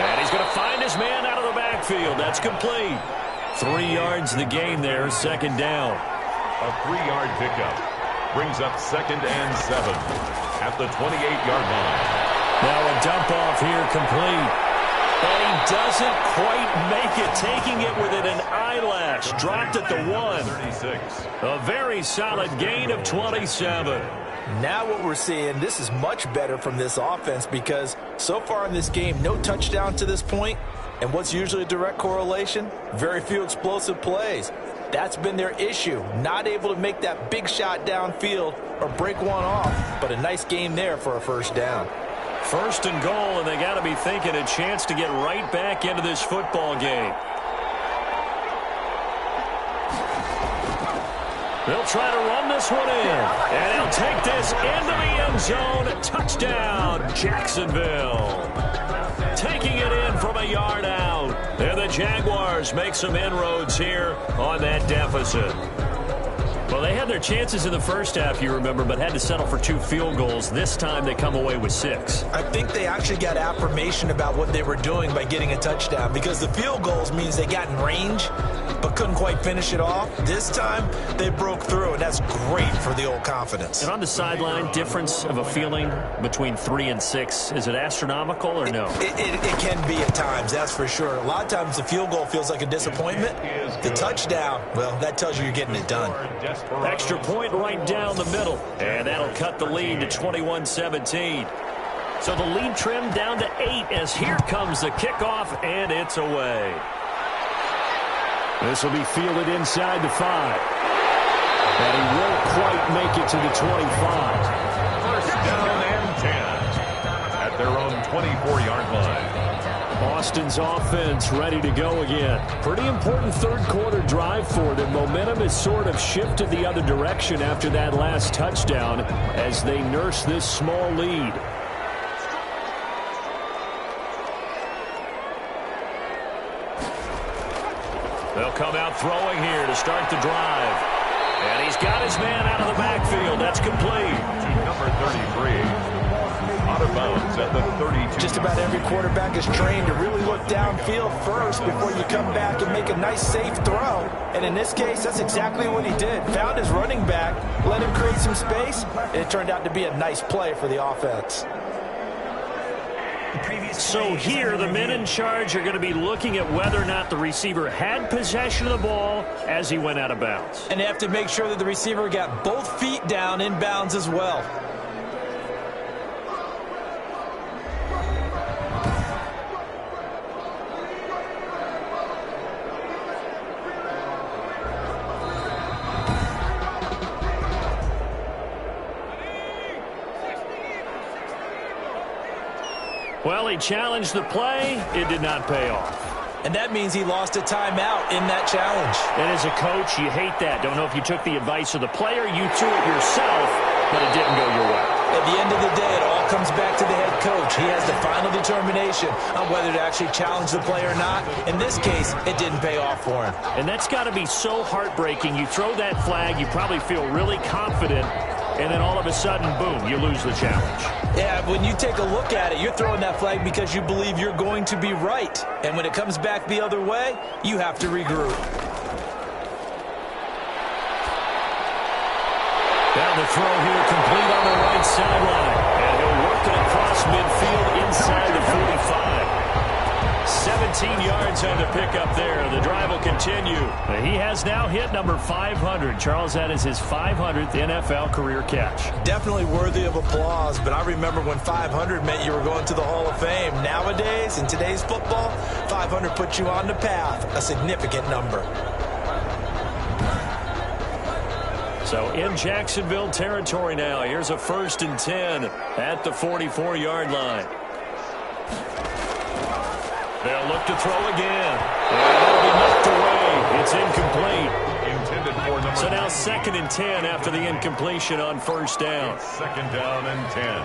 And he's going to find his man out of the backfield. That's complete. 3 yards the gain there, second down. A 3-yard pickup. Brings up 2nd and 7 at the 28-yard line. Now a dump off here complete. And he doesn't quite make it, taking it within an eyelash. Dropped at the 1. 36. A very solid gain of 27. Now what we're seeing, this is much better from this offense because so far in this game, no touchdown to this point. And what's usually a direct correlation? Very few explosive plays. That's been their issue. Not able to make that big shot downfield or break one off. But a nice game there for a first down. 1st and goal, and they got to be thinking a chance to get right back into this football game. They'll try to run this one in. And he'll take this into the end zone. Touchdown, Jacksonville. Taking it in from a yard out. And the Jaguars make some inroads here on that deficit. Well, they had their chances in the first half, you remember, but had to settle for 2 field goals. This time they come away with 6. I think they actually got affirmation about what they were doing by getting a touchdown because the field goals means they got in range but couldn't quite finish it off. This time they broke through, and that's great for the old confidence. And on the sideline, difference of a feeling between 3 and 6, is it astronomical or no? It can be at times, that's for sure. A lot of times the field goal feels like a disappointment. The touchdown, well, that tells you you're getting it done. Extra point right down the middle. And that'll cut the lead to 21-17. So the lead trimmed down to 8 as here comes the kickoff, and it's away. This will be fielded inside the 5. And he won't quite make it to the 25. First down and 10 at their own 24-yard line. On Boston's offense ready to go again. Pretty important third-quarter drive for them. Momentum has sort of shifted the other direction after that last touchdown as they nurse this small lead. They'll come out throwing here to start the drive. And he's got his man out of the backfield. That's complete. To number 33. Out of bounds at the 32. Just about every quarterback is trained to really look downfield first before you come back and make a nice, safe throw. And in this case, that's exactly what he did. Found his running back, let him create some space, and it turned out to be a nice play for the offense. So here, the men in charge are going to be looking at whether or not the receiver had possession of the ball as he went out of bounds. And they have to make sure that the receiver got both feet down in bounds as well. Well, he challenged the play. It did not pay off. And that means he lost a timeout in that challenge. And as a coach, you hate that. Don't know if you took the advice of the player, you threw it yourself, but it didn't go your way. At the end of the day, it all comes back to the head coach. He has the final determination on whether to actually challenge the play or not. In this case, it didn't pay off for him. And that's got to be so heartbreaking. You throw that flag, you probably feel really confident, and then all of a sudden, boom, you lose the challenge. Yeah, when you take a look at it, you're throwing that flag because you believe you're going to be right. And when it comes back the other way, you have to regroup. Down the throw here, complete on the right sideline. And he'll work it across midfield inside the 45. 17 yards on the pickup there. The drive will continue. He has now hit number 500. Charles, that is his 500th NFL career catch. Definitely worthy of applause, but I remember when 500 meant you were going to the Hall of Fame. Nowadays, in today's football, 500 puts you on the path, a significant number. So in Jacksonville territory now. Here's a 1st and 10 at the 44-yard line. They'll look to throw again. And it'll be knocked away. It's incomplete. Intended for number So now 2nd and 10 after the incompletion on 1st down. 2nd down and 10.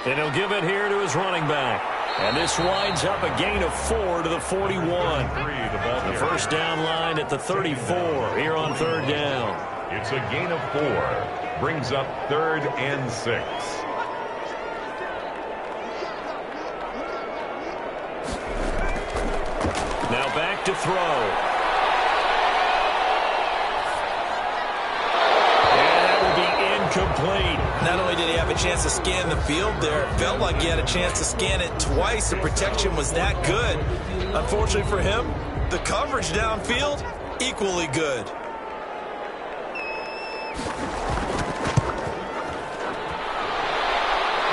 And he'll give it here to his running back. And this winds up a gain of 4 to the 41. The 1st down line at the 34 here on 3rd down. It's a gain of 4. Brings up 3rd and 6. Now back to throw. And that will be incomplete. Not only did he have a chance to scan the field there, it felt like he had a chance to scan it twice. The protection was that good. Unfortunately for him, the coverage downfield, equally good.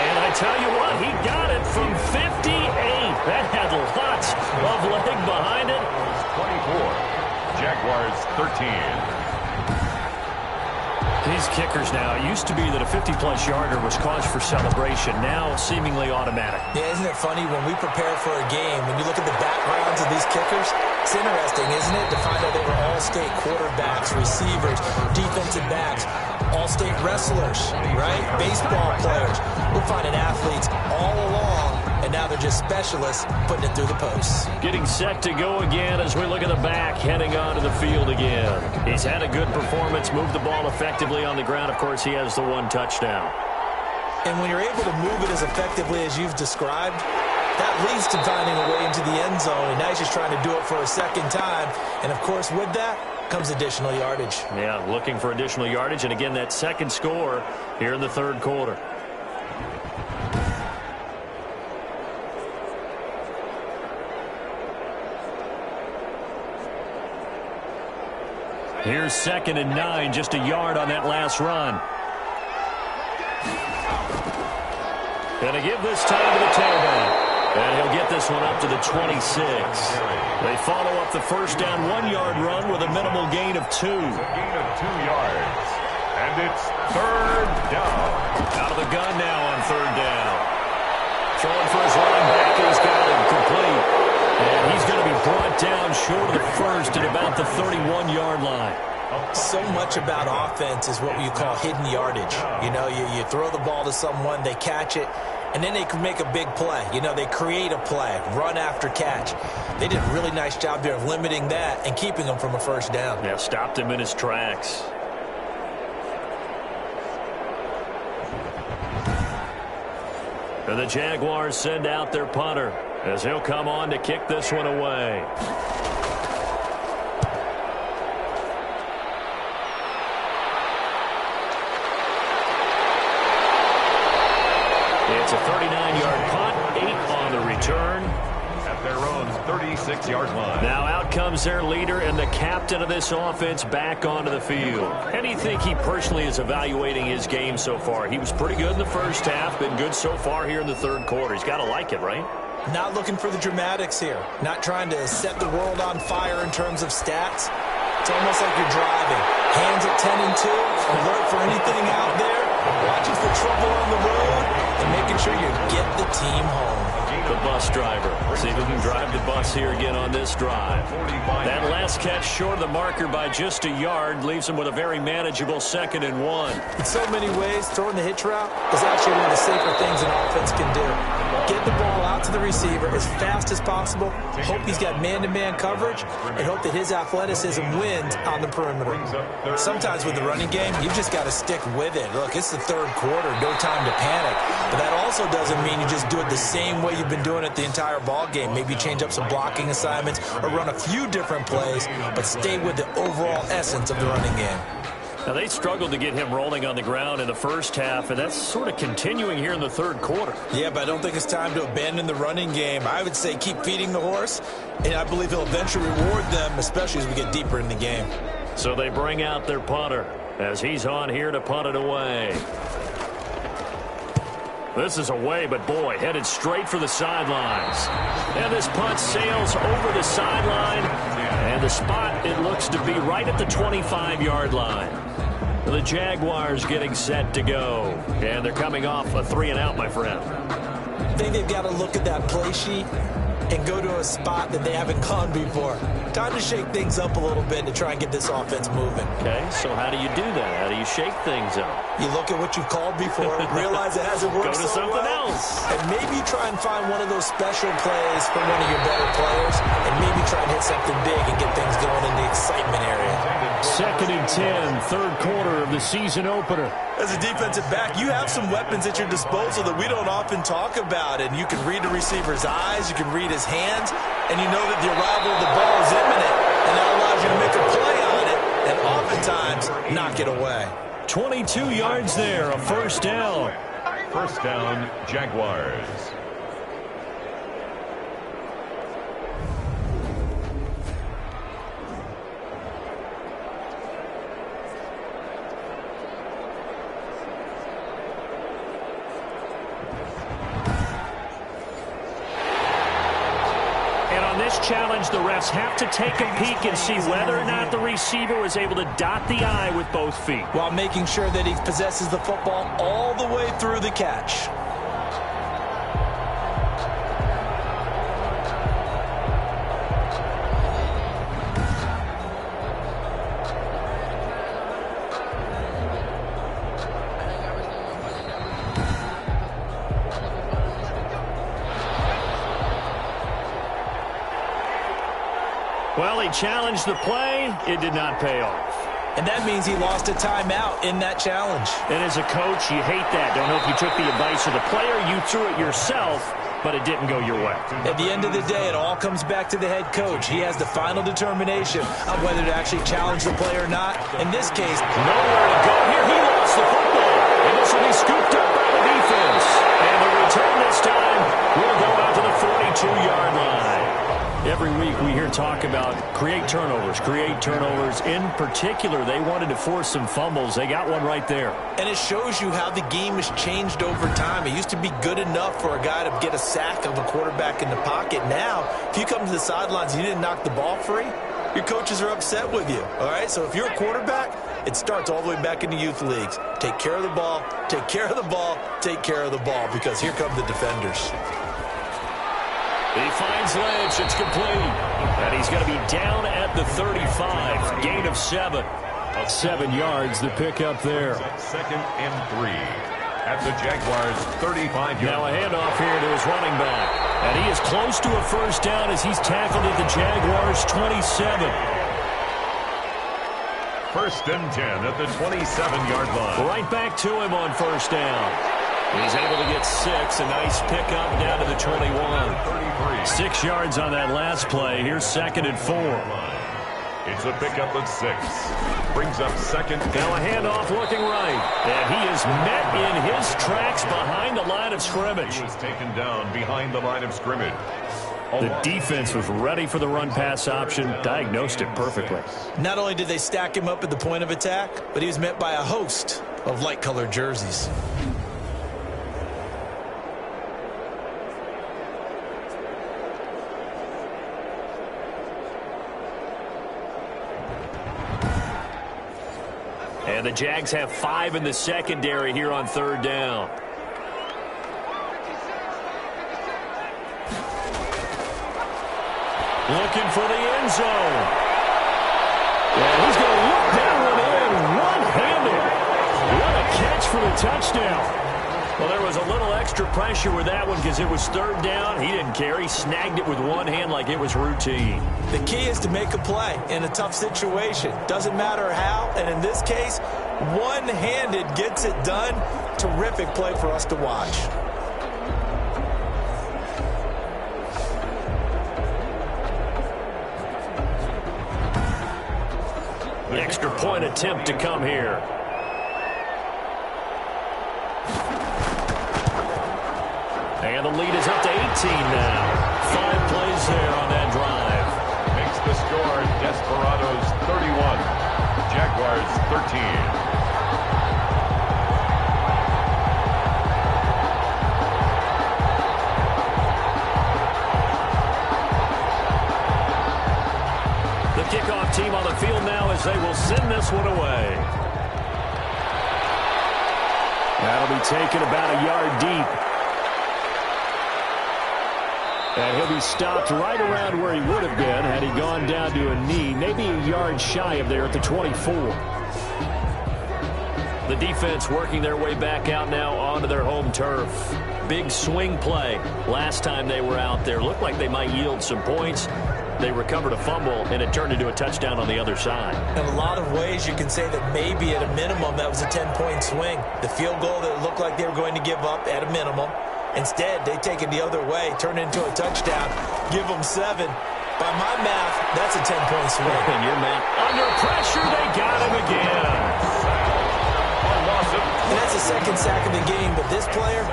And I tell you what, he got it from 58. That had lots of leg behind it. 24. Jaguars 13. These kickers now, it used to be that a 50-plus yarder was cause for celebration. Now seemingly automatic. Yeah, isn't it funny when we prepare for a game, when you look at the backgrounds of these kickers, it's interesting, isn't it, to find out they were all-state quarterbacks, receivers, defensive backs, all-state wrestlers, right? Baseball players. We're finding athletes all along, and now they're just specialists putting it through the posts. Getting set to go again as we look at the back, heading onto the field again. He's had a good performance, moved the ball effectively on the ground. Of course, he has the 1 touchdown. And when you're able to move it as effectively as you've described, that leads to finding a way into the end zone. And now he's just trying to do it for a second time. And, of course, with that comes additional yardage. Yeah, looking for additional yardage. And, again, that second score here in the 3rd quarter. Here's 2nd and 9, just a yard on that last run. Gonna give this time to the tailback. And he'll get this one up to the 26. They follow up the 1st down 1-yard run with a minimal gain of 2. Gain of 2 yards. And it's 3rd down. Out of the gun now on 3rd down. throwing for his running back. He's got him complete. And he's going to be brought down short of the first at about the 31-yard line. So much about offense is what you call hidden yardage. You know, you throw the ball to someone, they catch it, and then they can make a big play. You know, they create a play, run after catch. They did a really nice job there of limiting that and keeping him from a first down. Yeah, stopped him in his tracks. And the Jaguars send out their punter as he'll come on to kick this one away. It's a 39-yard punt, 8 on the return. At their own 36-yard line. Now out comes their leader and the captain of this offense back onto the field. How do you think he personally is evaluating his game so far? He was pretty good in the first half, been good so far here in the third quarter. He's got to like it, right? Not looking for the dramatics here. Not trying to set the world on fire in terms of stats. It's almost like you're driving. Hands at 10 and 2, alert for anything out there, watching for trouble on the road, and making sure you get the team home. The bus driver. See if he can drive the bus here again on this drive. That last catch short of the marker by just a yard leaves him with a very manageable 2nd and 1. In so many ways, throwing the hitch route is actually one of the safer things an offense can do. Get the ball out to the receiver as fast as possible, hope he's got man-to-man coverage, and hope that his athleticism wins on the perimeter. Sometimes with the running game, you've just got to stick with it. Look, it's the third quarter, no time to panic. But that also doesn't mean you just do it the same way you've been doing it the entire ball game. Maybe change up some blocking assignments or run a few different plays, but stay with the overall essence of the running game. Now, they struggled to get him rolling on the ground in the first half, and that's sort of continuing here in the third quarter. Yeah, but I don't think it's time to abandon the running game. I would say keep feeding the horse, and I believe he'll eventually reward them, especially as we get deeper in the game. So they bring out their punter as he's on here to punt it away. This is away, but boy, headed straight for the sidelines. And this punt sails over the sideline, and the spot, it looks to be right at the 25-yard line. The Jaguars getting set to go, and they're coming off a 3-and-out, my friend. I think they've got to look at that play sheet and go to a spot that they haven't gone before. Time to shake things up a little bit to try and get this offense moving. Okay, so how do you do that? How do you shake things up? You look at what you've called before, realize it hasn't worked Go to so something well, else. and maybe try and find one of those special plays from one of your better players, and maybe try and hit something big and get things going in the excitement area. 2nd and 10, third quarter of the season opener. As a defensive back, you have some weapons at your disposal that we don't often talk about, and you can read the receiver's eyes, you can read his hands, and you know that the arrival of the ball is imminent, and that allows you to make a play on it, and oftentimes knock it away. 22 yards there, a first down. First down, Jaguars. Challenge, the refs have to take a peek and see whether or not the receiver was able to dot the I with both feet, while making sure that he possesses the football all the way through the catch. Well, he challenged the play. It did not pay off. And that means he lost a timeout in that challenge. And as a coach, you hate that. Don't know if you took the advice of the player, you threw it yourself, but it didn't go your way. At the end of the day, it all comes back to the head coach. He has the final determination on whether to actually challenge the play or not. In this case, nowhere to go here. He lost the football. And this will be scooped up by the defense. And the return this time will go out to the 42-yard line. Every week we hear talk about create turnovers. In particular, they wanted to force some fumbles. They got one right there. And it shows you how the game has changed over time. It used to be good enough for a guy to get a sack of a quarterback in the pocket. Now, if you come to the sidelines and you didn't knock the ball free, your coaches are upset with you. All right, so if you're a quarterback, it starts all the way back in the youth leagues. Take care of the ball, take care of the ball, take care of the ball, because here come the defenders. He finds Lynch. It's complete. And he's going to be down at the 35. Gain of 7. 7 yards, the pickup there. Second and 3 at the Jaguars' 35-yard. Now a handoff here to his running back. And he is close to a first down as he's tackled at the Jaguars' 27. First and 10 at the 27-yard line. Right back to him on first down. He's able to get 6. A nice pickup down to the 21. 6 yards on that last play. Here's second and 4. It's a pickup of 6. Brings up second. Now a handoff looking right. And he is met in his tracks behind the line of scrimmage. He was taken down behind the line of scrimmage. The defense was ready for the run-pass option, diagnosed it perfectly. Not only did they stack him up at the point of attack, but he was met by a host of light-colored jerseys. And the Jags have 5 in the secondary here on third down. Looking for the end zone. And he's going to look that one in one-handed. What a catch for the touchdown. Well, there was a little extra pressure with that one because it was third down. He didn't care. He snagged it with one hand like it was routine. The key is to make a play in a tough situation. Doesn't matter how, and in this case, one-handed gets it done. Terrific play for us to watch. Extra point attempt to come here. And the lead is up to 18 now. 5 plays there on that drive. Makes the score Desperados 31, Jaguars 13. Kickoff team on the field now as they will send this one away. That'll be taken about a yard deep. And he'll be stopped right around where he would have been had he gone down to a knee, maybe a yard shy of there at the 24. The defense working their way back out now onto their home turf. Big swing play last time they were out there. Looked like they might yield some points. They recovered a fumble, and it turned into a touchdown on the other side. In a lot of ways, you can say that maybe at a minimum that was a 10-point swing. The field goal that looked like they were going to give up at a minimum. Instead, they take it the other way, turn it into a touchdown, give them 7. By my math, that's a 10-point swing. And your math. Under pressure, they got him again. And that's the second sack of the game, but this player,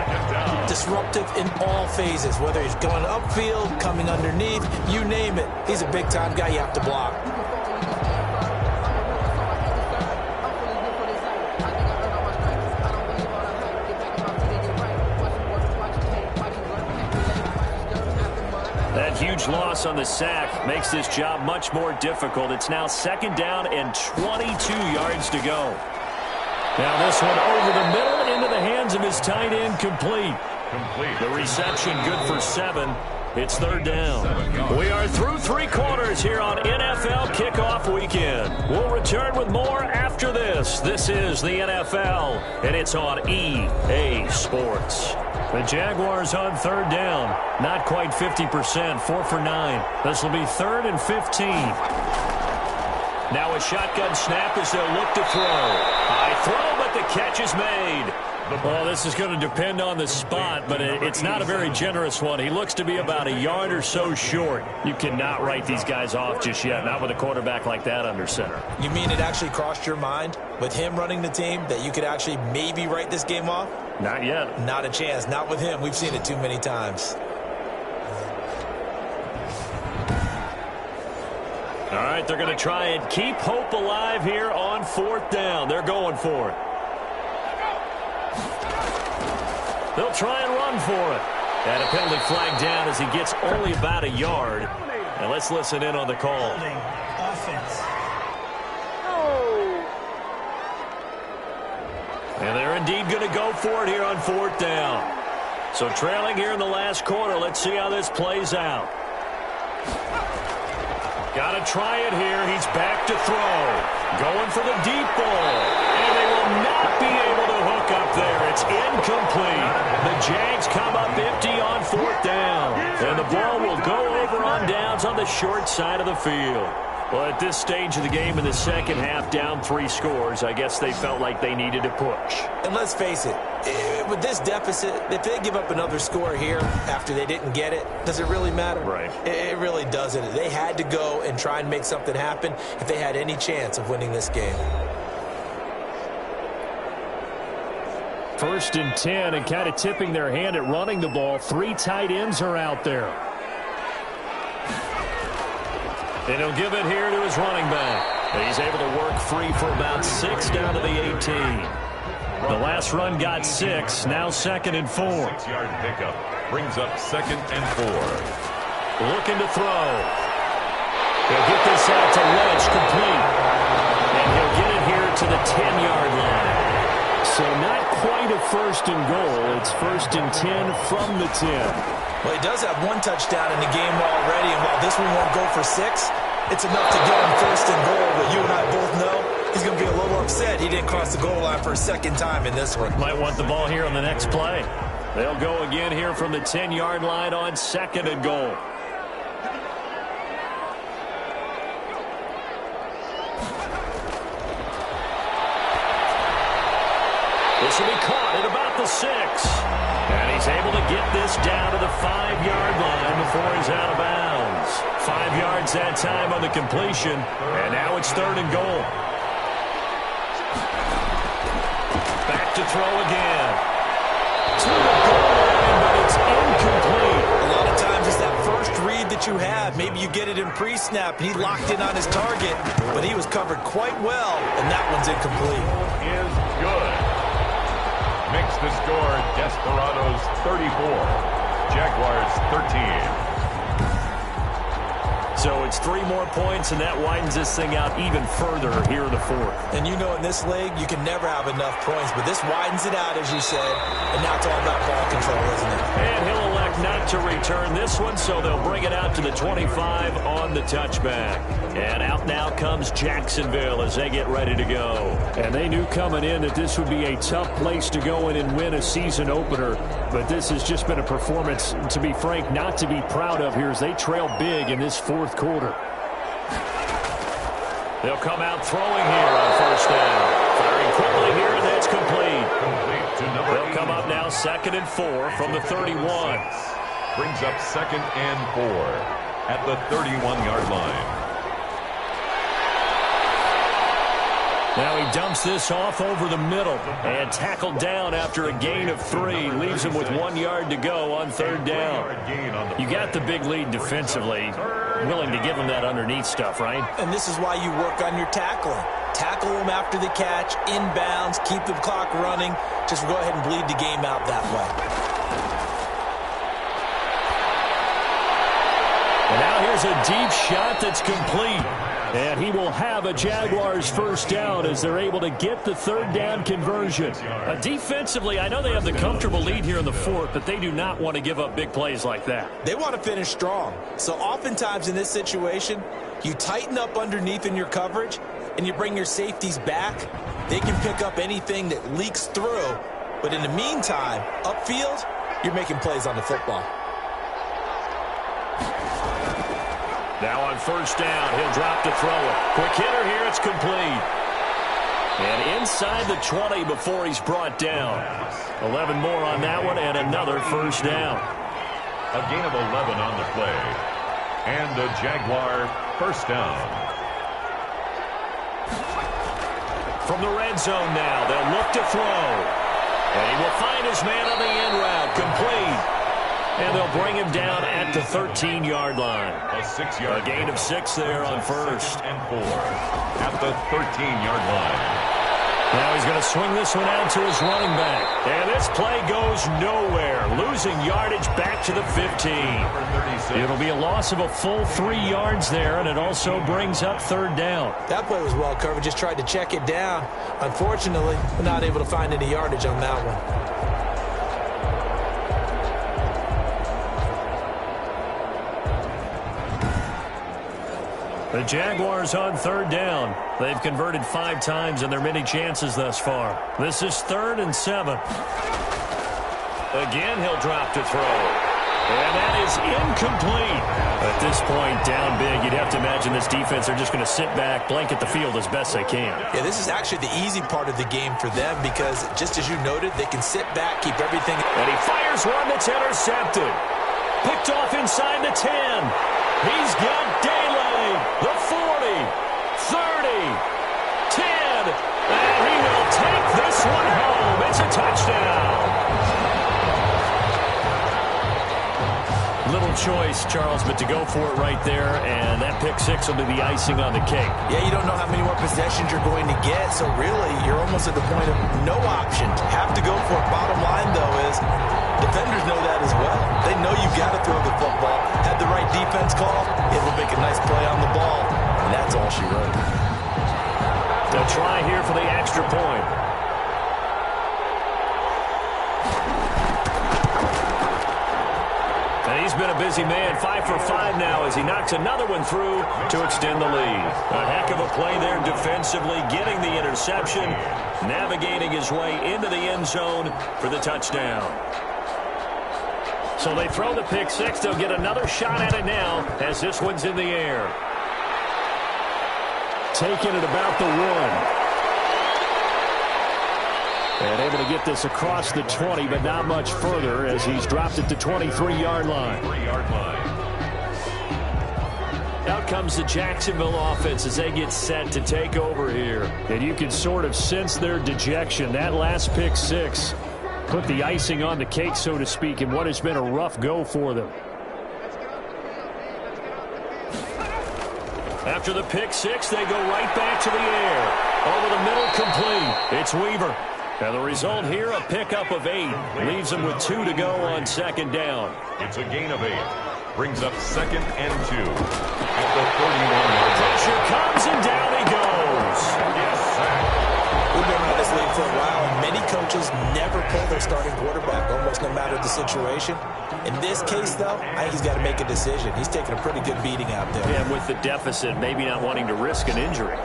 disruptive in all phases, whether he's going upfield, coming underneath, you name it. He's a big-time guy you have to block. That huge loss on the sack makes this job much more difficult. It's now second down and 22 yards to go. Now this one over the middle into the hands of his tight end, complete. The reception good for 7. It's third down. We are through 3 quarters here on NFL Kickoff Weekend. We'll return with more after this. This is the NFL, and it's on EA Sports. The Jaguars on third down. Not quite 50%, 4 for 9. This will be 3rd and 15. Now a shotgun snap as they'll look to throw. High throw, but the catch is made. Well, this is going to depend on the spot, but it's not a very generous one. He looks to be about a yard or so short. You cannot write these guys off just yet, not with a quarterback like that under center. You mean it actually crossed your mind with him running the team that you could actually maybe write this game off? Not yet. Not a chance. Not with him. We've seen it too many times. All right, they're going to try and keep hope alive here on 4th down. They're going for it. They'll try and run for it. And a penalty flag down as he gets only about a yard. And let's listen in on the call. Offense. And they're indeed going to go for it here on 4th down. So trailing here in the last quarter. Let's see how this plays out. Got to try it here. He's back to throw. Going for the deep ball. And they will not be able to hook up there. It's incomplete. The Jags come up empty on 4th down. And the ball will go over on downs on the short side of the field. Well, at this stage of the game in the second half, down 3 scores, I guess they felt like they needed to push. And let's face it, with this deficit, if they give up another score here after they didn't get it, does it really matter? Right. It really doesn't. They had to go and try and make something happen if they had any chance of winning this game. 1st and 10, and kind of tipping their hand at running the ball. 3 tight ends are out there. And he'll give it here to his running back. He's able to work free for about 6 down to the 18. The last run got 6. Now 2nd and 4. 6-yard pickup brings up 2nd and 4. Looking to throw. He'll get this out to Lynch, complete. And he'll get it here to the 10-yard line. So not quite a 1st and goal. It's 1st and 10 from the 10. Well, he does have 1 touchdown in the game already, and while this one won't go for 6, it's enough to get him 1st and goal. But you and I both know he's going to be a little upset he didn't cross the goal line for a 2nd time in this one. Might want the ball here on the next play. They'll go again here from the 10-yard line on 2nd and goal. This will be caught at about the 6. And he's able to get this down to the 5-yard line before he's out of bounds. 5 yards that time on the completion. And now it's 3rd and goal. Back to throw again. To the goal line, but it's incomplete. A lot of times it's that first read that you have. Maybe you get it in pre-snap, and he locked in on his target, but he was covered quite well, and that one's incomplete. Is good. Makes the score Desperados 34, Jaguars 13. So it's 3 more points, and that widens this thing out even further here in the 4th. And you know in this league, you can never have enough points, but this widens it out, as you said, and now it's all about ball control, isn't it? And he'll elect not to return this one, so they'll bring it out to the 25 on the touchback. And out now comes Jacksonville as they get ready to go. And they knew coming in that this would be a tough place to go in and win a season opener. But this has just been a performance, to be frank, not to be proud of here as they trail big in this 4th quarter. They'll come out throwing here on 1st down. Firing quickly here, and that's complete. They'll come up now 2nd and 4 from the 31. Brings up 2nd and 4 at the 31-yard line. Now he dumps this off over the middle and tackled down after a gain of 3. Leaves him with 1 yard to go on 3rd down. You got the big lead defensively. Willing to give him that underneath stuff, right? And this is why you work on your tackling. Tackle him after the catch, inbounds, keep the clock running. Just go ahead and bleed the game out that way. And now here's a deep shot that's complete. And he will have a Jaguars 1st down as they're able to get the 3rd down conversion. Defensively, I know they have the comfortable lead here in the 4th, but they do not want to give up big plays like that. They want to finish strong. So oftentimes in this situation, you tighten up underneath in your coverage, and you bring your safeties back. They can pick up anything that leaks through. But in the meantime, upfield, you're making plays on the football. Now on 1st down, he'll drop to throw it. Quick hitter here, it's complete. And inside the 20 before he's brought down. 11 more on that one, and another 1st down. A gain of 11 on the play. And a Jaguar 1st down. From the red zone now, they'll look to throw. And he will find his man on the in route, complete. And they'll bring him down at the 13-yard line. A 6-yard gain of 6 there on 1st. And 4 at the 13-yard line. Now he's going to swing this one out to his running back. And this play goes nowhere. Losing yardage back to the 15. It'll be a loss of a full 3 yards there, and it also brings up third down. That play was well covered. Just tried to check it down. Unfortunately, we're not able to find any yardage on that one. The Jaguars on third down. They've converted 5 times in their many chances thus far. This is 3rd and 7. Again, he'll drop to throw. And that is incomplete. At this point, down big, you'd have to imagine this defense are just going to sit back, blanket the field as best they can. Yeah, this is actually the easy part of the game for them because, just as you noted, they can sit back, keep everything. And he fires one that's intercepted. Picked off inside the 10. He's got Daly, the 40, 30, 10, and he will take this one home. It's a touchdown. Little choice, Charles, but to go for it right there, and that pick six will be the icing on the cake. Yeah, you don't know how many more possessions you're going to get, so really you're almost at the point of no options. Have to go for it. Bottom line, though, is defenders know that as well. They know you've got to throw the football. Had the right defense call, it will make a nice play on the ball, and that's all she wrote. They'll try here for the extra point. And he's been a busy man, 5 for 5 now as he knocks another one through to extend the lead. A heck of a play there defensively, getting the interception, navigating his way into the end zone for the touchdown. So they throw the pick six. They'll get another shot at it now as this one's in the air. Taking it about the 1. And able to get this across the 20, but not much further as he's dropped it to 23-yard line. Out comes the Jacksonville offense as they get set to take over here. And you can sort of sense their dejection. That last pick six put the icing on the cake, so to speak, in what has been a rough go for them. After the pick six, they go right back to the air. Over the middle, complete. It's Weaver. And the result here, a pickup of 8. Leaves them with 2 to go on second down. It's a gain of 8. Brings up 2nd and 2. At the 31-yard line. Pressure comes, and down he goes. Yes, sack. We've been around this league for a while, and many coaches never pull their starting quarterback, almost no matter the situation. In this case, though, I think he's got to make a decision. He's taking a pretty good beating out there. Yeah, with the deficit, maybe not wanting to risk an injury.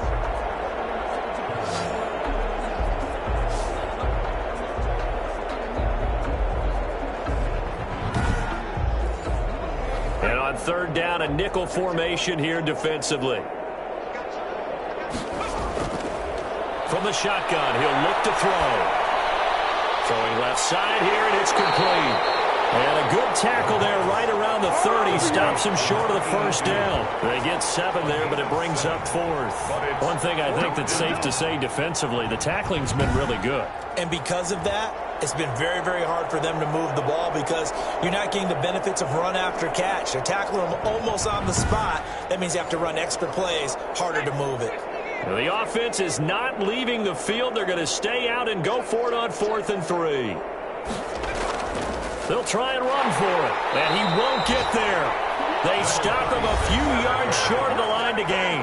And on third down, a nickel formation here defensively. From the shotgun, he'll look to throw. Throwing left side here, and it's complete. And a good tackle there right around the 30. Stops him short of the first down. They get 7 there, but it brings up 4th. One thing I think that's safe to say defensively, the tackling's been really good. And because of that, it's been very, very hard for them to move the ball because you're not getting the benefits of run after catch. They're tackling them almost on the spot. That means you have to run extra plays, harder to move it. The offense is not leaving the field. They're going to stay out and go for it on 4th and 3. They'll try and run for it, and he won't get there. They stop him a few yards short of the line to gain.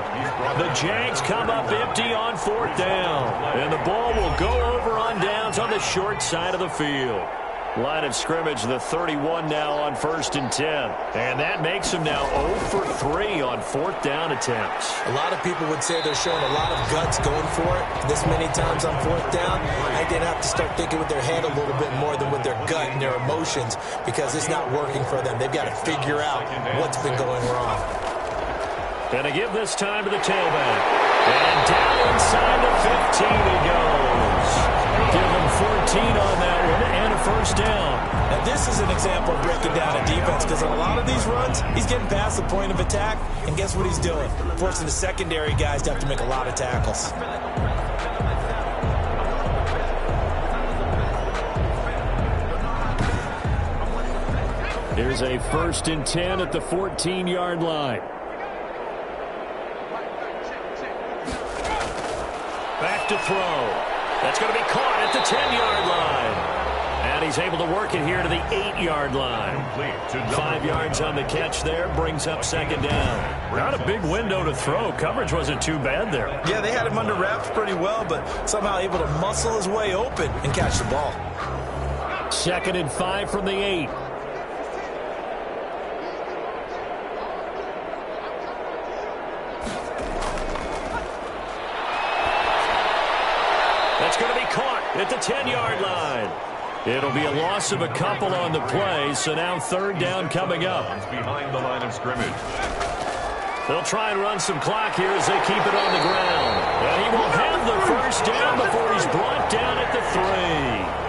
The Jags come up empty on 4th down, and the ball will go over on downs on the short side of the field. Line of scrimmage, the 31 now on 1st and 10. And that makes him now 0 for 3 on 4th down attempts. A lot of people would say they're showing a lot of guts going for it this many times on 4th down. I think they have to start thinking with their head a little bit more than with their gut and their emotions because it's not working for them. They've got to figure out what's been going wrong. And to give this time to the tailback. And down inside the 15 he goes. Give him 14 on that one and a first down. Now this is an example of breaking down a defense because on a lot of these runs, he's getting past the point of attack, and guess what he's doing? Forcing the secondary guys to have to make a lot of tackles. Here's a 1st and 10 at the 14-yard line. Back to throw. That's going to be caught at the 10-yard line. And he's able to work it here to the 8-yard line. 5 yards on the catch there, brings up second down. Not a big window to throw. Coverage wasn't too bad there. Yeah, they had him under wraps pretty well, but somehow able to muscle his way open and catch the ball. 2nd and 5 from the 8. That's going to be caught at the 10-yard line. It'll be a loss of a couple on the play, so now 3rd down coming up. Behind the line of scrimmage. They'll try and run some clock here as they keep it on the ground. And he will have the first down before he's brought down at the 3.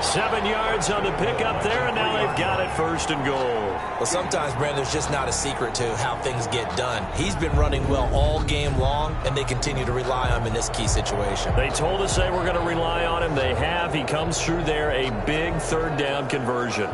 7 yards on the pickup there, and now they've got it 1st and goal. Well, sometimes, Brandon, there's just not a secret to how things get done. He's been running well all game long, and they continue to rely on him in this key situation. They told us they were going to rely on him. They have. He comes through there, a big 3rd down conversion.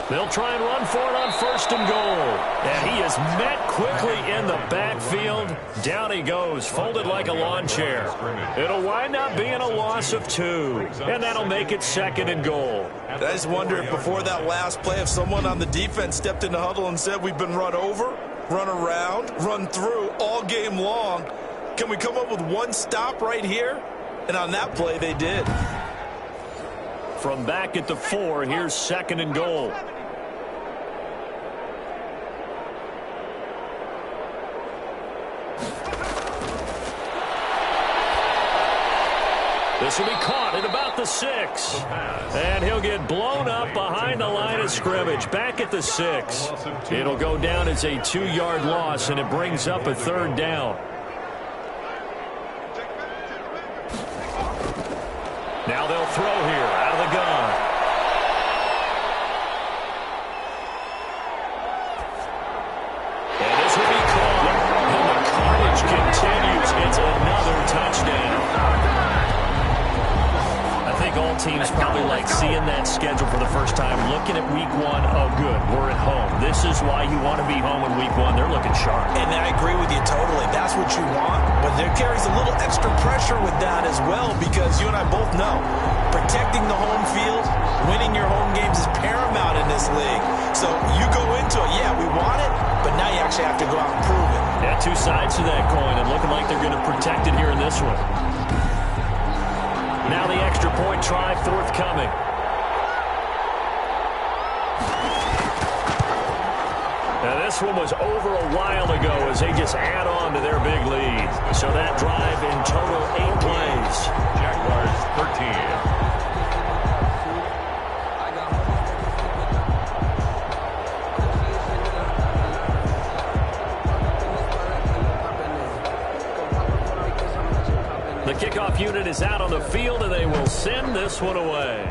They'll try and run for it on 1st and goal. And he is met quickly in the backfield. Down he goes, folded like a lawn chair. It'll wind up being a loss of 2. And that'll make it 2nd and goal. I just wonder if before that last play, if someone on the defense stepped in the huddle and said, we've been run over, run around, run through all game long. Can we come up with one stop right here? And on that play, they did. From back at the 4, here's 2nd and goal. This will be caught at about the 6. And he'll get blown up behind the line of scrimmage. Back at the 6. It'll go down as a 2-yard loss, and it brings up a 3rd down. Now they'll throw here out of the gun. And this will be caught. And the carnage continues. It's another touchdown. I think all teams probably like seeing that schedule for the first time, looking at week 1. Oh, good, we're at home. This is why you want to be home in week 1. They're looking sharp. And I agree with you totally. That's what you want. But there carries a little extra pressure with that as well, because you and I both know protecting the home field, winning your home games is paramount in this league. So you go into it, yeah, we want it, but now you actually have to go out and prove it. Yeah, 2 sides to that coin, and looking like they're going to protect it here in this one. Now the extra point try forthcoming. Now this one was over a while ago as they just add on to their big lead. So that drive in total 8 plays. Jaguars 13. The kickoff unit is out on the field, and they will send this one away.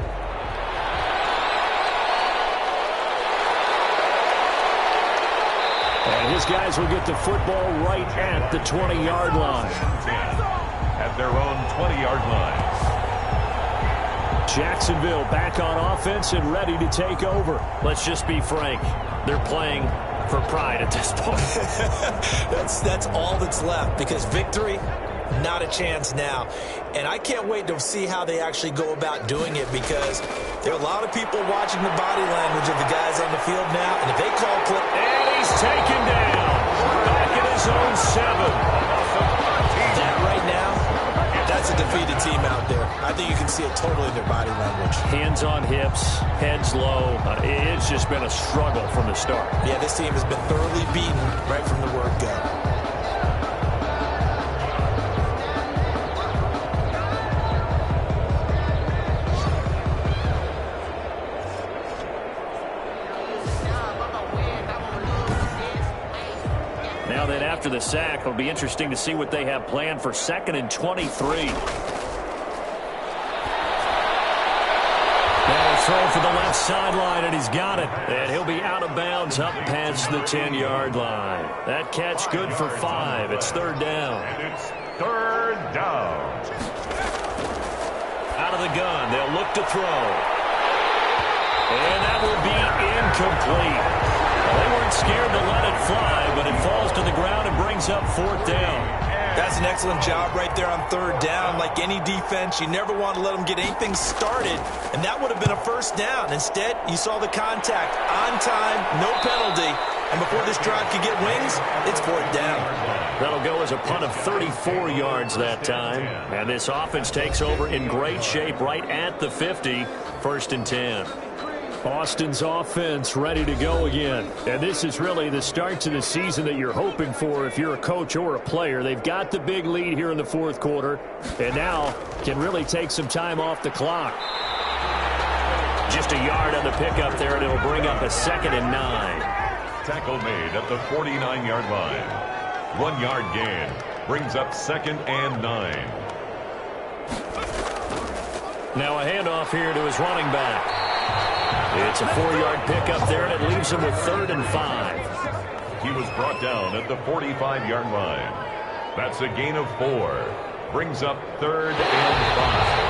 And his guys will get the football right at the 20-yard line. At their own 20-yard line. Jacksonville back on offense and ready to take over. Let's just be frank. They're playing for pride at this point. That's all that's left, because victory, not a chance now. And I can't wait to see how they actually go about doing it, because there are a lot of people watching the body language of the guys on the field now. And if they call play... And he's taken down. Back at his own 7. That right now, that's a defeated team out there. I think you can see it totally in their body language. Hands on hips, heads low. It's just been a struggle from the start. Yeah, this team has been thoroughly beaten right from the word go. Now then, after the sack, it'll be interesting to see what they have planned for 2nd and 23. Now a throw for the left sideline, and he's got it. And he'll be out of bounds up past the 10-yard line. That catch good for 5. It's 3rd down. And it's 3rd down. Out of the gun, they'll look to throw. And that will be incomplete. Well, they weren't scared to let it fly, but it falls to the ground and brings up 4th down. That's an excellent job right there on 3rd down. Like any defense, you never want to let them get anything started, and that would have been a 1st down. Instead, you saw the contact on time, no penalty, and before this drive could get wings, it's 4th down. That'll go as a punt of 34 yards that time, and this offense takes over in great shape right at the 50, 1st and 10. Austin's offense ready to go again. And this is really the start to the season that you're hoping for if you're a coach or a player. They've got the big lead here in the 4th quarter, and now can really take some time off the clock. Just a yard on the pickup there, and it'll bring up a 2nd and 9. Tackle made at the 49-yard line. 1-yard gain brings up 2nd and 9. Now a handoff here to his running back. It's a 4-yard pickup there, and it leaves him with 3rd and 5. He was brought down at the 45-yard line. That's a gain of 4. Brings up 3rd and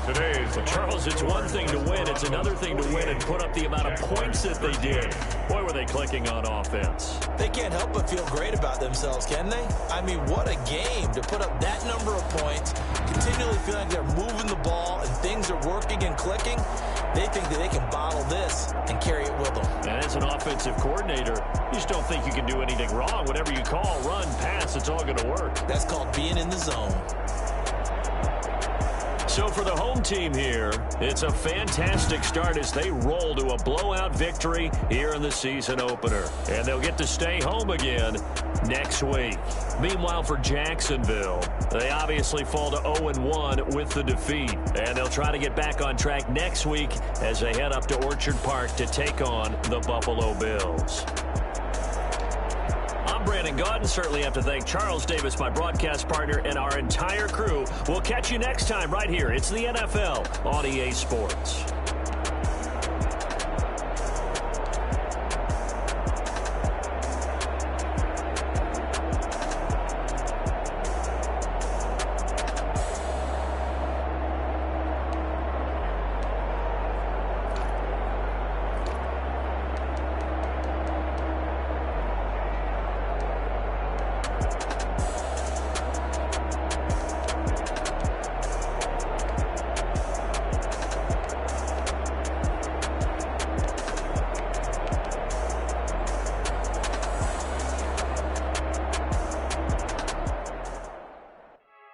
5. Today's Charles, it's one thing to win. It's another thing to win and put up the amount of points that they did. Boy, were they clicking on offense. They can't help but feel great about themselves, can they? I mean, what a game to put up that number of points, continually feeling like they're moving the ball and things are working and clicking. They think that they can bottle this and carry it with them. And as an offensive coordinator, you just don't think you can do anything wrong. Whatever you call, run, pass, it's all going to work. That's called being in the zone. So for the home team here, it's a fantastic start as they roll to a blowout victory here in the season opener. And they'll get to stay home again next week. Meanwhile, for Jacksonville, they obviously fall to 0-1 with the defeat. And they'll try to get back on track next week as they head up to Orchard Park to take on the Buffalo Bills. I'm Brandon Gaudin. Certainly have to thank Charles Davis, my broadcast partner, and our entire crew. We'll catch you next time right here. It's the NFL on EA Sports.